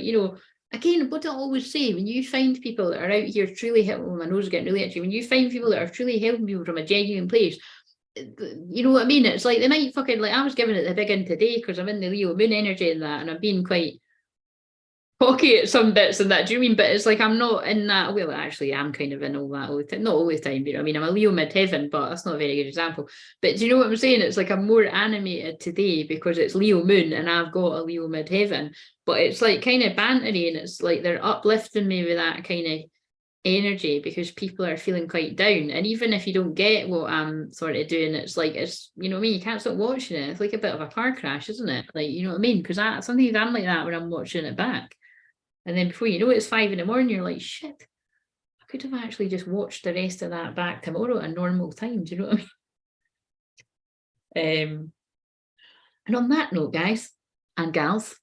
again, what I always say, when you find people that are out here truly helping, my nose is getting really itchy, when you find people that are truly helping people from a genuine place, you know what I mean? It's like they might fucking, like, I was giving it the big in today because I'm in the Leo moon energy and that, and I'm being quite cocky at some bits and that. Do you mean? But it's like I'm not in that. Well, actually, I'm kind of in all that all the time. Not all the time, but I mean, I'm a Leo midheaven, but that's not a very good example. But do you know what I'm saying? It's like I'm more animated today because it's Leo moon and I've got a Leo midheaven. But it's like kind of bantery, and it's like they're uplifting me with that kind of energy because people are feeling quite down. And even if you don't get what I'm sort of doing, it's like, it's, you know what I mean, you can't stop watching it. It's like a bit of a car crash, isn't it? Like, you know what I mean? Because sometimes I'm like that when I'm watching it back, and then before you know it, it's 5 a.m, you're like, shit, I could have actually just watched the rest of that back tomorrow at a normal time. Do you know what I mean? And on that note, guys and gals,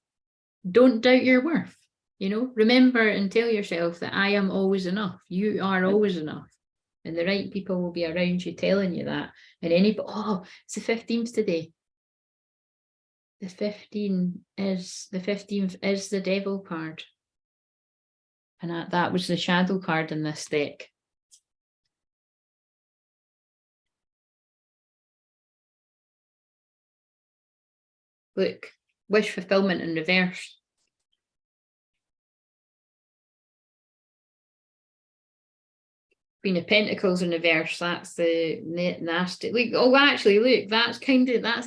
don't doubt your worth. You know, remember and tell yourself that I am always enough. You are always enough. And the right people will be around you telling you that. And it's the 15th today. The 15th is the devil card. And that was the shadow card in this deck. Look, wish fulfillment in reverse. Queen of Pentacles in reverse, that's the nasty. Look, that's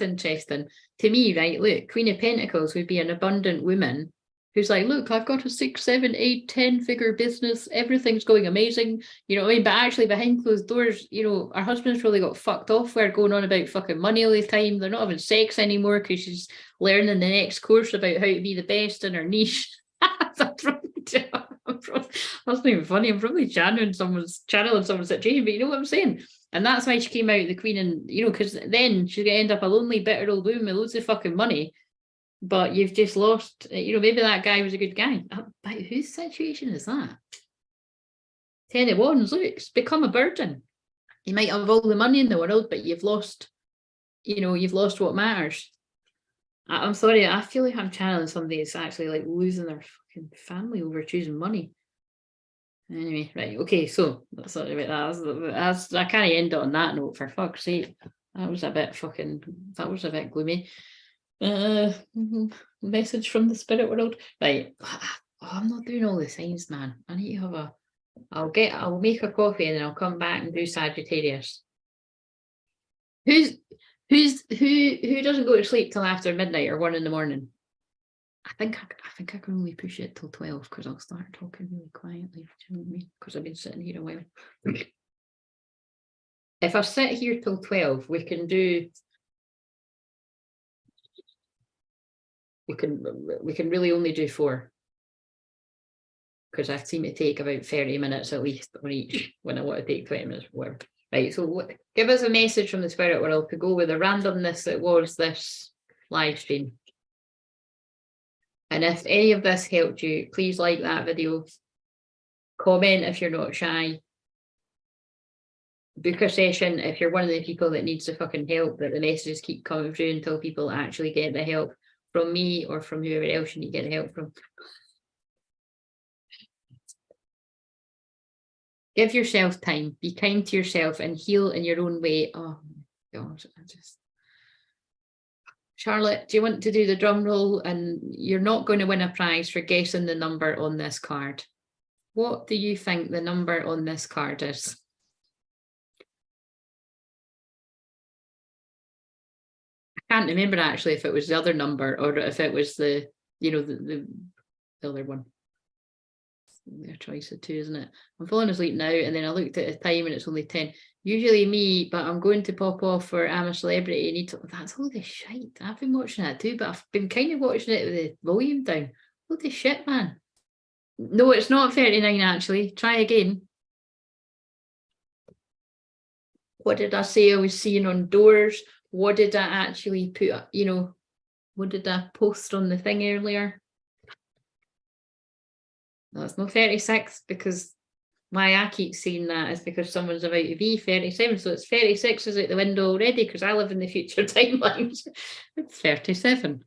interesting to me, right? Look, Queen of Pentacles would be an abundant woman who's like, look, I've got a 6, 7, 8, 10 figure business, everything's going amazing, you know what I mean? But actually behind closed doors, you know, her husband's really got fucked off. We're going on about fucking money all the time. They're not having sex anymore because she's learning the next course about how to be the best in her niche. That's not even funny. I'm probably channeling someone's situation, but you know what I'm saying? And that's why she came out the queen, and you know, because then she's gonna end up a lonely, bitter old woman with loads of fucking money. But you've just lost, you know, maybe that guy was a good guy. But whose situation is that? 10 of Wands, look, it's become a burden. You might have all the money in the world, but you've lost, you know, you've lost what matters. I'm sorry, I feel like I'm channeling somebody that's actually like losing their fucking family over choosing money. Anyway, right, okay, so that's not about that. I can't end on that note, for fuck's sake. That was a bit gloomy. Message from the spirit world. Right. I'm not doing all the signs, man. I need to have I'll make a coffee and then I'll come back and do Sagittarius. Who doesn't go to sleep till after midnight or 1 a.m? I think I can only push it till 12 because I'll start talking really quietly. Do you know what I mean? Because I've been sitting here a while. If I sit here till 12, we can really only do 4. Because I seem to take about 30 minutes at least on each when I want to take 20 minutes or whatever. Right, so give us a message from the spirit world to go with the randomness that was this live stream. And if any of this helped you, please like that video. Comment if you're not shy. Book a session if you're one of the people that needs the fucking help, that the messages keep coming through until people actually get the help from me or from whoever else you need to get help from. Give yourself time. Be kind to yourself and heal in your own way. Oh my God, Charlotte, do you want to do the drum roll? And you're not going to win a prize for guessing the number on this card. What do you think the number on this card is? I can't remember actually if it was the other number or if it was the, you know, the other one. Their choice of 2, isn't it? I'm falling asleep now, and then I looked at the time and it's only 10. Usually me, but I'm going to pop off for I'm a Celebrity. That's all the shite. I've been watching that too, but I've been kind of watching it with the volume down. What the shit, man. No, it's not 39 actually. Try again. What did I say I was seeing on doors? What did I actually put, you know, what did I post on the thing earlier? No, it's not 36 because why I keep saying that is because someone's about to be 37. So it's 36 is out the window already because I live in the future timelines. It's 37.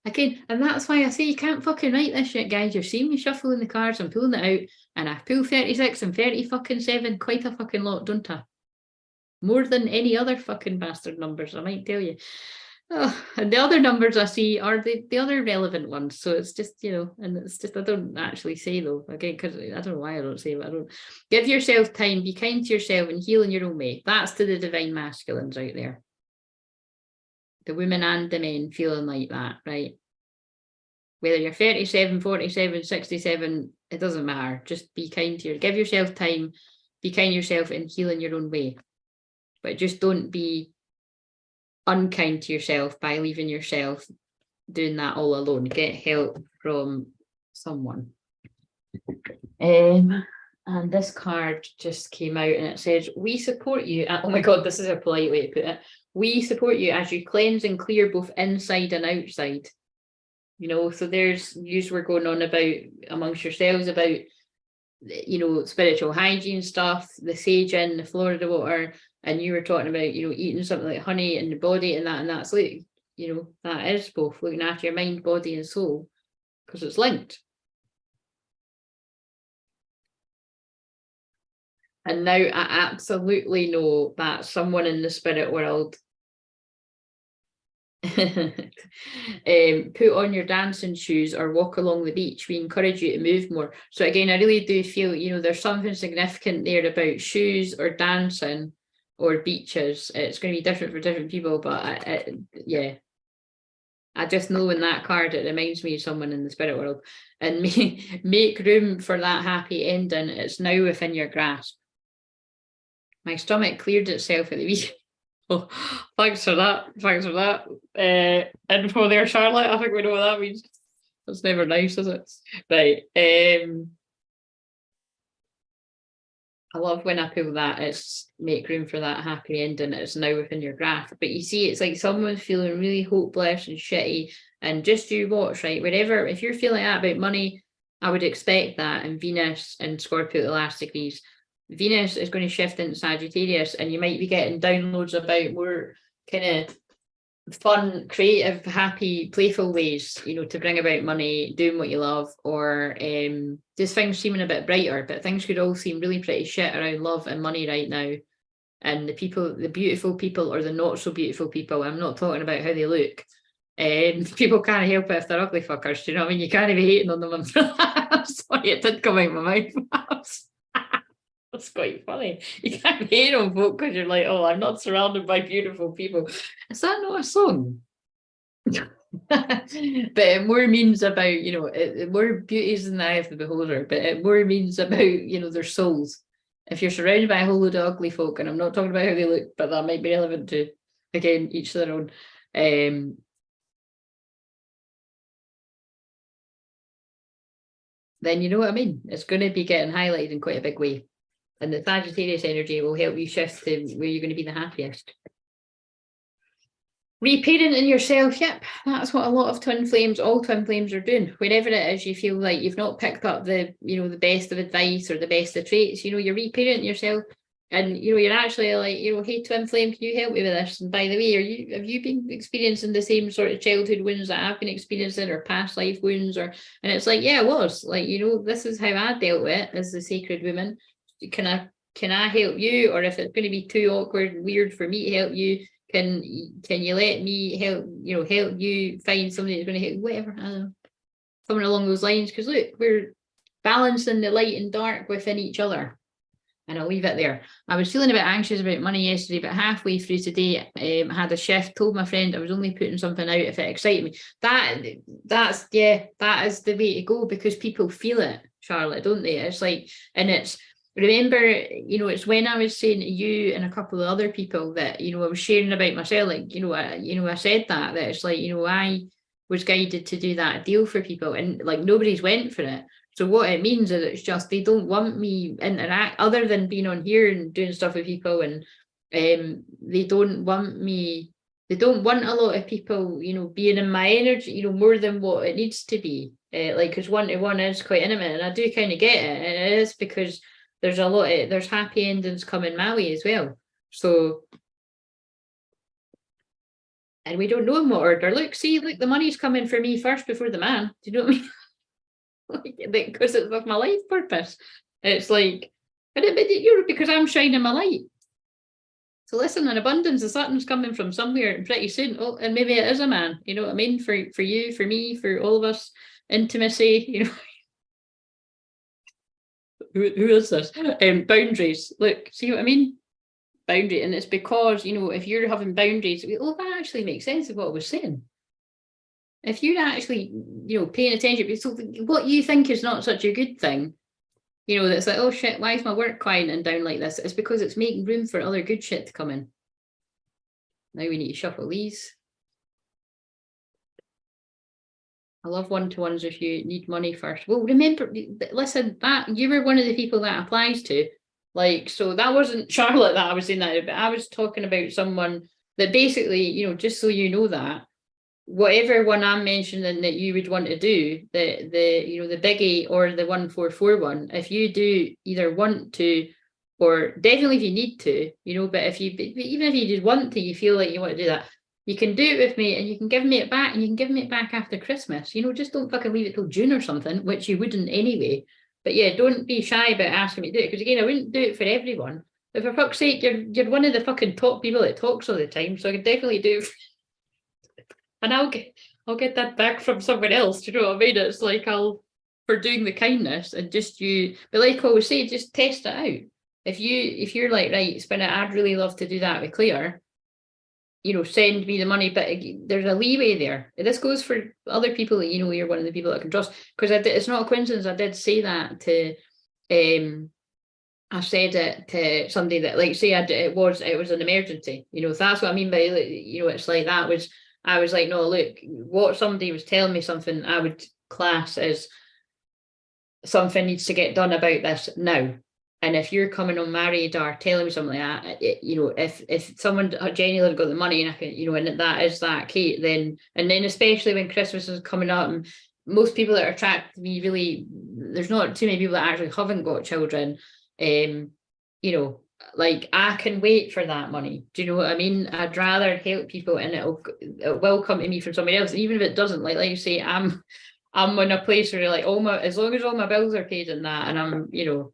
Again, and that's why I say you can't fucking write this shit, guys. You're seeing me shuffling the cards, I'm pulling it out, and I pull 36 and 37 quite a fucking lot, don't I? More than any other fucking bastard numbers, I might tell you. Oh, and the other numbers I see are the other relevant ones. So it's just, and it's just, I don't actually say though, again, because I don't know why I don't say, but I don't. Give yourself time, be kind to yourself and heal in your own way. That's to the divine masculines out there. The women and the men feeling like that, right? Whether you're 37, 47, 67, it doesn't matter. Just be kind to give yourself time, be kind to yourself and heal in your own way. But just don't be unkind to yourself by leaving yourself doing that all alone. Get help from someone. And this card just came out and it says, we support you. Oh my God, this is a polite way to put it. We support you as you cleanse and clear both inside and outside. So there's news we're going on about amongst yourselves about, spiritual hygiene stuff, the sage in the Florida water. And you were talking about, eating something like honey in the body and that's like, that is both looking after your mind, body and soul, because it's linked. And now I absolutely know that someone in the spirit world put on your dancing shoes or walk along the beach. We encourage you to move more. So again, I really do feel, there's something significant there about shoes or dancing or beaches. It's going to be different for different people, but I just know in that card it reminds me of someone in the spirit world. And make room for that happy ending. It's now within your grasp. My stomach cleared itself at the weekend. Oh, thanks for that. Info there, Charlotte. I think we know what that means. That's never nice, is it? Right. I love when I pull that. It's make room for that happy ending. It's now within your grasp. But you see, it's like someone's feeling really hopeless and shitty. And just you watch, right? Wherever, if you're feeling that about money, I would expect that. And Venus and Scorpio the last degrees. Venus is going to shift into Sagittarius, and you might be getting downloads about more kind of fun, creative, happy, playful ways, to bring about money, doing what you love, or just things seeming a bit brighter. But things could all seem really pretty shit around love and money right now. And the beautiful people or the not so beautiful people, I'm not talking about how they look. People can't help it if they're ugly fuckers. Do you know what I mean? You can't be hating on them. Sorry, it did come out of my mouth. That's quite funny. You can't hate on folk because you're like, oh, I'm not surrounded by beautiful people. Is that not a song? But it more means about, more beauty is in the eye of the beholder, but it more means about, their souls. If you're surrounded by a whole load of ugly folk, and I'm not talking about how they look, but that might be relevant to, again, each their own. Then you know what I mean? It's going to be getting highlighted in quite a big way. And the Sagittarius energy will help you shift to where you're going to be the happiest. Reparenting yourself, yep, that's what a lot of all twin flames are doing. Wherever it is you feel like you've not picked up the, the best of advice or the best of traits, you're reparenting yourself. And you're actually like, hey twin flame, can you help me with this? And by the way, have you been experiencing the same sort of childhood wounds that I've been experiencing, or past life wounds? And it's like, yeah, it was like, this is how I dealt with it as the sacred woman. Can I help you? Or if it's going to be too awkward and weird for me to help you, can you let me help you find somebody that's going to help, whatever, I don't know, something along those lines. Because look, we're balancing the light and dark within each other. And I'll leave it there. I was feeling a bit anxious about money yesterday, but halfway through today, I had a shift, told my friend I was only putting something out if it excited me. That is the way to go, because people feel it, Charlotte, don't they? It's like, and it's, remember, it's when I was saying to you and a couple of other people that, I was sharing about myself, like, I said that it's like, I was guided to do that deal for people, and like nobody's went for it. So what it means is it's just they don't want me interact other than being on here and doing stuff with people, and they don't want a lot of people, being in my energy, more than what it needs to be. Like, because 1-to-1 is quite intimate, and I do kind of get it, and it is because there's happy endings coming my way as well. So, and we don't know in what order. Look, the money's coming for me first before the man. Do you know what I mean? Because it's with my life purpose. It's like, because I'm shining my light. So listen, an abundance of something's coming from somewhere, and pretty soon, oh, and maybe it is a man. You know what I mean? For you, for me, for all of us, intimacy. You know, who is this? Boundaries. Look, see what I mean? Boundary, and it's because, you know, if you're having boundaries, oh, that actually makes sense of what I was saying. If you're actually, you know, paying attention, so what you think is not such a good thing, you know, that's like, oh shit, why is my work quieting down like this? It's because it's making room for other good shit to come in. Now we need to shuffle these. I love one-to-ones if you need money first. Well, remember, listen, that you were one of the people that applies to. Like, so that wasn't Charlotte that I was saying that, but I was talking about someone that basically, you know, just so you know that, whatever one I'm mentioning that you would want to do, the you know, the biggie or the 1441, if you do either want to, or definitely if you need to, you know, but if you, even if you did want to, you feel like you want to do that, you can do it with me and you can give me it back, and you can give me it back after Christmas. You know, just don't fucking leave it till June or something, which you wouldn't anyway. But yeah, don't be shy about asking me to do it, because again, I wouldn't do it for everyone. But for fuck's sake, you're one of the fucking top people that talks all the time, so I could definitely do it. And I'll get that back from someone else. Do you know what I mean? It's like, for doing the kindness, and just you, but like I always say, just test it out. If you're like, right, spin it, I'd really love to do that with Claire, you know, send me the money, but there's a leeway there. This goes for other people that, you know, you're one of the people that I can trust, because it's not a coincidence. I did say that to, I said it to somebody that, like, say it was an emergency, you know. So that's what I mean by, you know, it's like that was, I was like, no, look, what somebody was telling me, something I would class as something needs to get done about this now. And if you're coming on my radar telling me something like that, you know, if someone genuinely got the money, and I can, you know, and that is that Kate, then, and then especially when Christmas is coming up, and most people that are attracted to me, really, there's not too many people that actually haven't got children. You know, like, I can wait for that money. Do you know what I mean? I'd rather help people, and it will come to me from somebody else, even if it doesn't. Like you say, I'm in a place where, like, as long as all my bills are paid and that, and I'm, you know,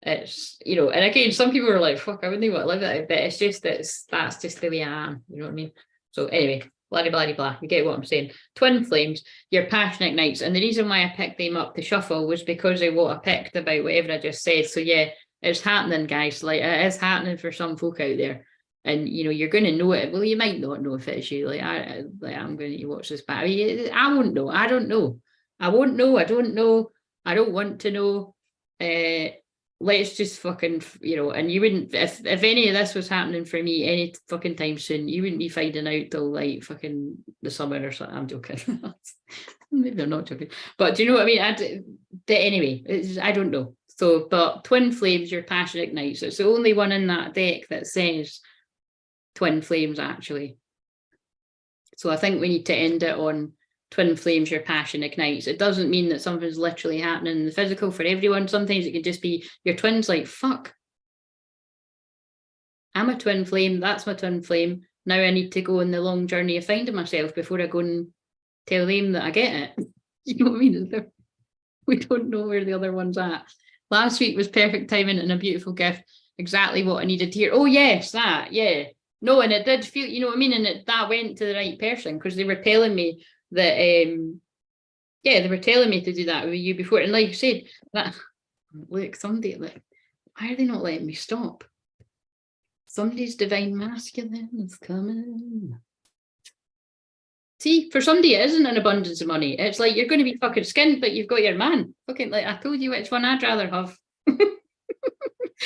it's, you know, and again, some people are like, fuck, I wouldn't want to live it, but it's just, that's just the way I am, you know what I mean? So anyway, blah blah blah, you get what I'm saying. Twin flames, your passionate nights, and the reason why I picked them up to shuffle was because of what I picked about whatever I just said. So yeah, it's happening, guys. Like, it is happening for some folk out there, and you know, you're going to know it. Well, you might not know if it's you. Like, I'm going to watch this back. I won't know. I don't know. I won't know. I don't know. I don't want to know. Let's just fucking, you know, and you wouldn't, if any of this was happening for me any fucking time soon, you wouldn't be finding out till like fucking the summer or something. I'm joking. Maybe I'm not joking, but do you know what I mean? Anyway, I don't know. So, but twin flames, your passion ignites. It's the only one in that deck that says twin flames, actually. So I think we need to end it on twin flames, your passion ignites. It doesn't mean that something's literally happening in the physical for everyone. Sometimes it can just be your twin's like, fuck, I'm a twin flame, that's my twin flame. Now I need to go on the long journey of finding myself before I go and tell them that I get it. You know what I mean? We don't know where the other one's at. Last week was perfect timing and a beautiful gift. Exactly what I needed to hear. Oh yes, that, yeah. No, and it did feel, you know what I mean? And that went to the right person, because they were telling me that, yeah, they were telling me to do that with you before. And like you said, that, look, somebody, like, why are they not letting me stop? Somebody's divine masculine is coming. See, for somebody, it isn't an abundance of money. It's like, you're going to be fucking skint, but you've got your man. Fucking, like, I told you which one I'd rather have.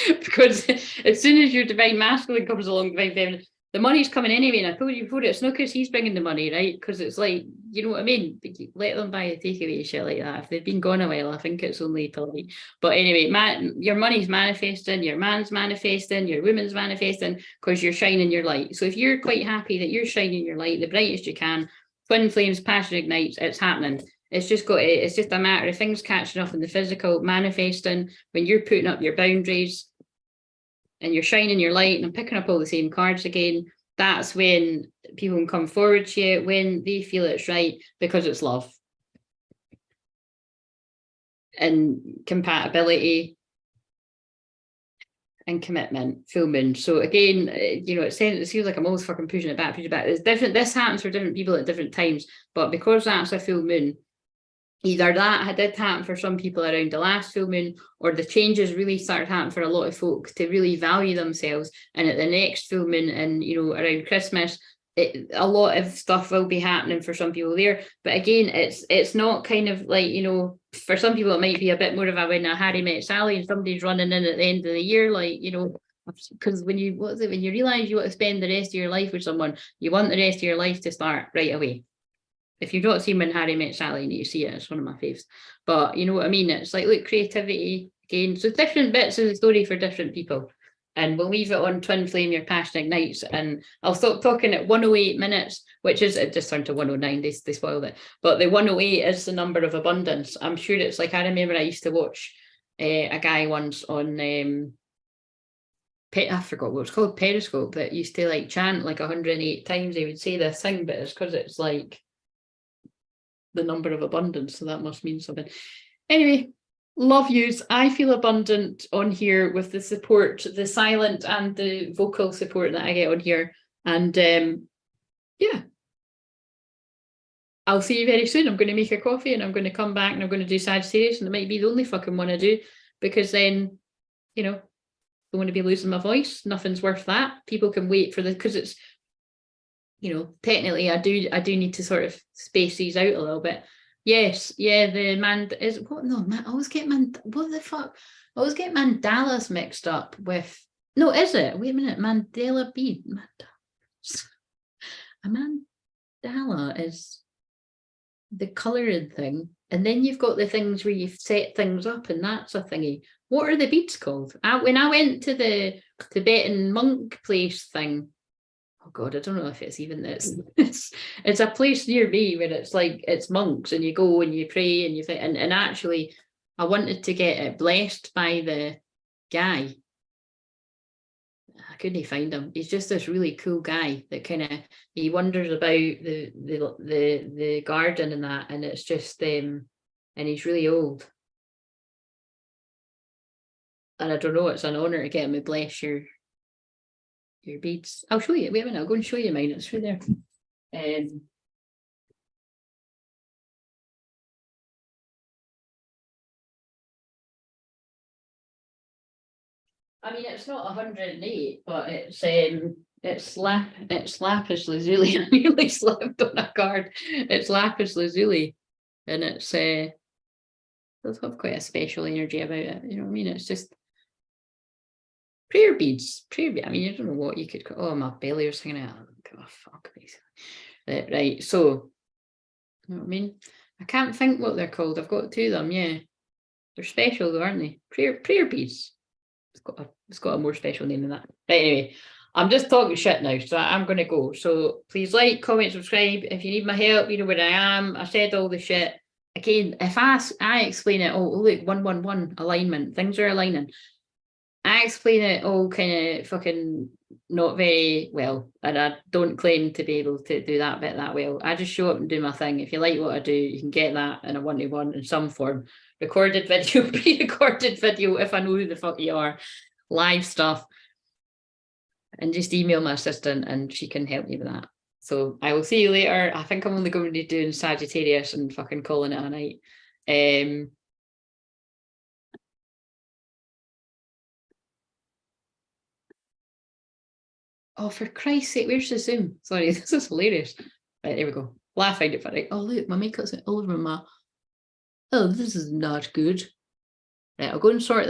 Because as soon as your divine masculine comes along, divine feminine, the money's coming anyway. And I told you before, it's not because he's bringing the money, right? Because it's like, you know what I mean? Let them buy a takeaway shit like that. If they've been gone a while, I think it's only polite. But anyway, your money's manifesting, your man's manifesting, your woman's manifesting, because you're shining your light. So if you're quite happy that you're shining your light the brightest you can, twin flames, passion ignites, it's happening. It's just a matter of things catching up in the physical, manifesting, when you're putting up your boundaries and you're shining your light. And I'm picking up all the same cards again. That's when people can come forward to you, when they feel it's right, because it's love and compatibility and commitment, full moon. So again, you know, it feels like I'm always fucking pushing it back. It's different. This happens for different people at different times, but because that's a full moon, either that did happen for some people around the last full moon, or the changes really started happening for a lot of folk to really value themselves. And at the next full moon, and you know, around Christmas, a lot of stuff will be happening for some people there. But again, it's not kind of like, you know, for some people it might be a bit more of a when a Harry met Sally and somebody's running in at the end of the year, like, you know, because when you realize you want to spend the rest of your life with someone, you want the rest of your life to start right away. If you've not seen When Harry Met Sally, you need to see it. It's one of my faves. But you know what I mean? It's like, look, creativity again. So different bits of the story for different people. And we'll leave it on Twinflame, Your Passion Ignites. And I'll stop talking at 108 minutes, which is, it just turned to 109, they spoiled it. But the 108 is the number of abundance. I'm sure it's like, I remember I used to watch a guy once on, I forgot what it's called, Periscope, that used to like chant like 108 times. He would say this thing, but it's because it's like the number of abundance, so that must mean something. Anyway, love yous. I feel abundant on here with the support, the silent and the vocal support that I get on here. And yeah, I'll see you very soon. I'm going to make a coffee and I'm going to come back and I'm going to do Sagittarius, and it might be the only fucking one I do, because then, you know, I don't want to be losing my voice. Nothing's worth that. People can wait for because it's, you know, technically I do need to sort of space these out a little bit. Yes, yeah, the is what? No, I always get what the fuck? I always get mandalas mixed up with. No, is it? Wait a minute, mandala bead. A mandala is the colouring thing, and then you've got the things where you've set things up, and that's a thingy. What are the beads called? When I went to the Tibetan monk place thing. Oh God, I don't know if it's even this. It's a place near me where it's like, it's monks and you go and you pray and you think, and actually I wanted to get it blessed by the guy. I couldn't find him. He's just this really cool guy that kind of, he wanders about the garden and that, and it's just and he's really old. And I don't know, it's an honour to get him to bless your beads. I'll show you. Wait a minute, I'll go and show you mine. It's through there. I mean, it's not 108, but it's lapis lazuli. I nearly slipped on a card. It's lapis lazuli, and it's does have quite a special energy about it. You know what I mean? It's just prayer beads. I mean, I don't know what you could call. Oh, my belly was hanging out. Oh, fuck me. Right. So, you know what I mean? I can't think what they're called. I've got two of them. Yeah, they're special though, aren't they? Prayer beads. It's got a more special name than that. Right, anyway, I'm just talking shit now, so I'm going to go. So please like, comment, subscribe. If you need my help, you know where I am. I said all the shit. Again, if I explain it, oh, look, 111, alignment, things are aligning. I explain it all kind of fucking not very well, and I don't claim to be able to do that bit that well. I just show up and do my thing. If you like what I do, you can get that in a one-to-one in some form. Recorded video, pre-recorded video, if I know who the fuck you are, live stuff, and just email my assistant and she can help me with that. So I will see you later. I think I'm only going to be doing Sagittarius and fucking calling it a night. Oh, for Christ's sake, where's the Zoom? Sorry, this is hilarious. Right, there we go. Well, I find it funny. Oh, look, my makeup's all over my... Oh, this is not good. Right, I'll go and sort that.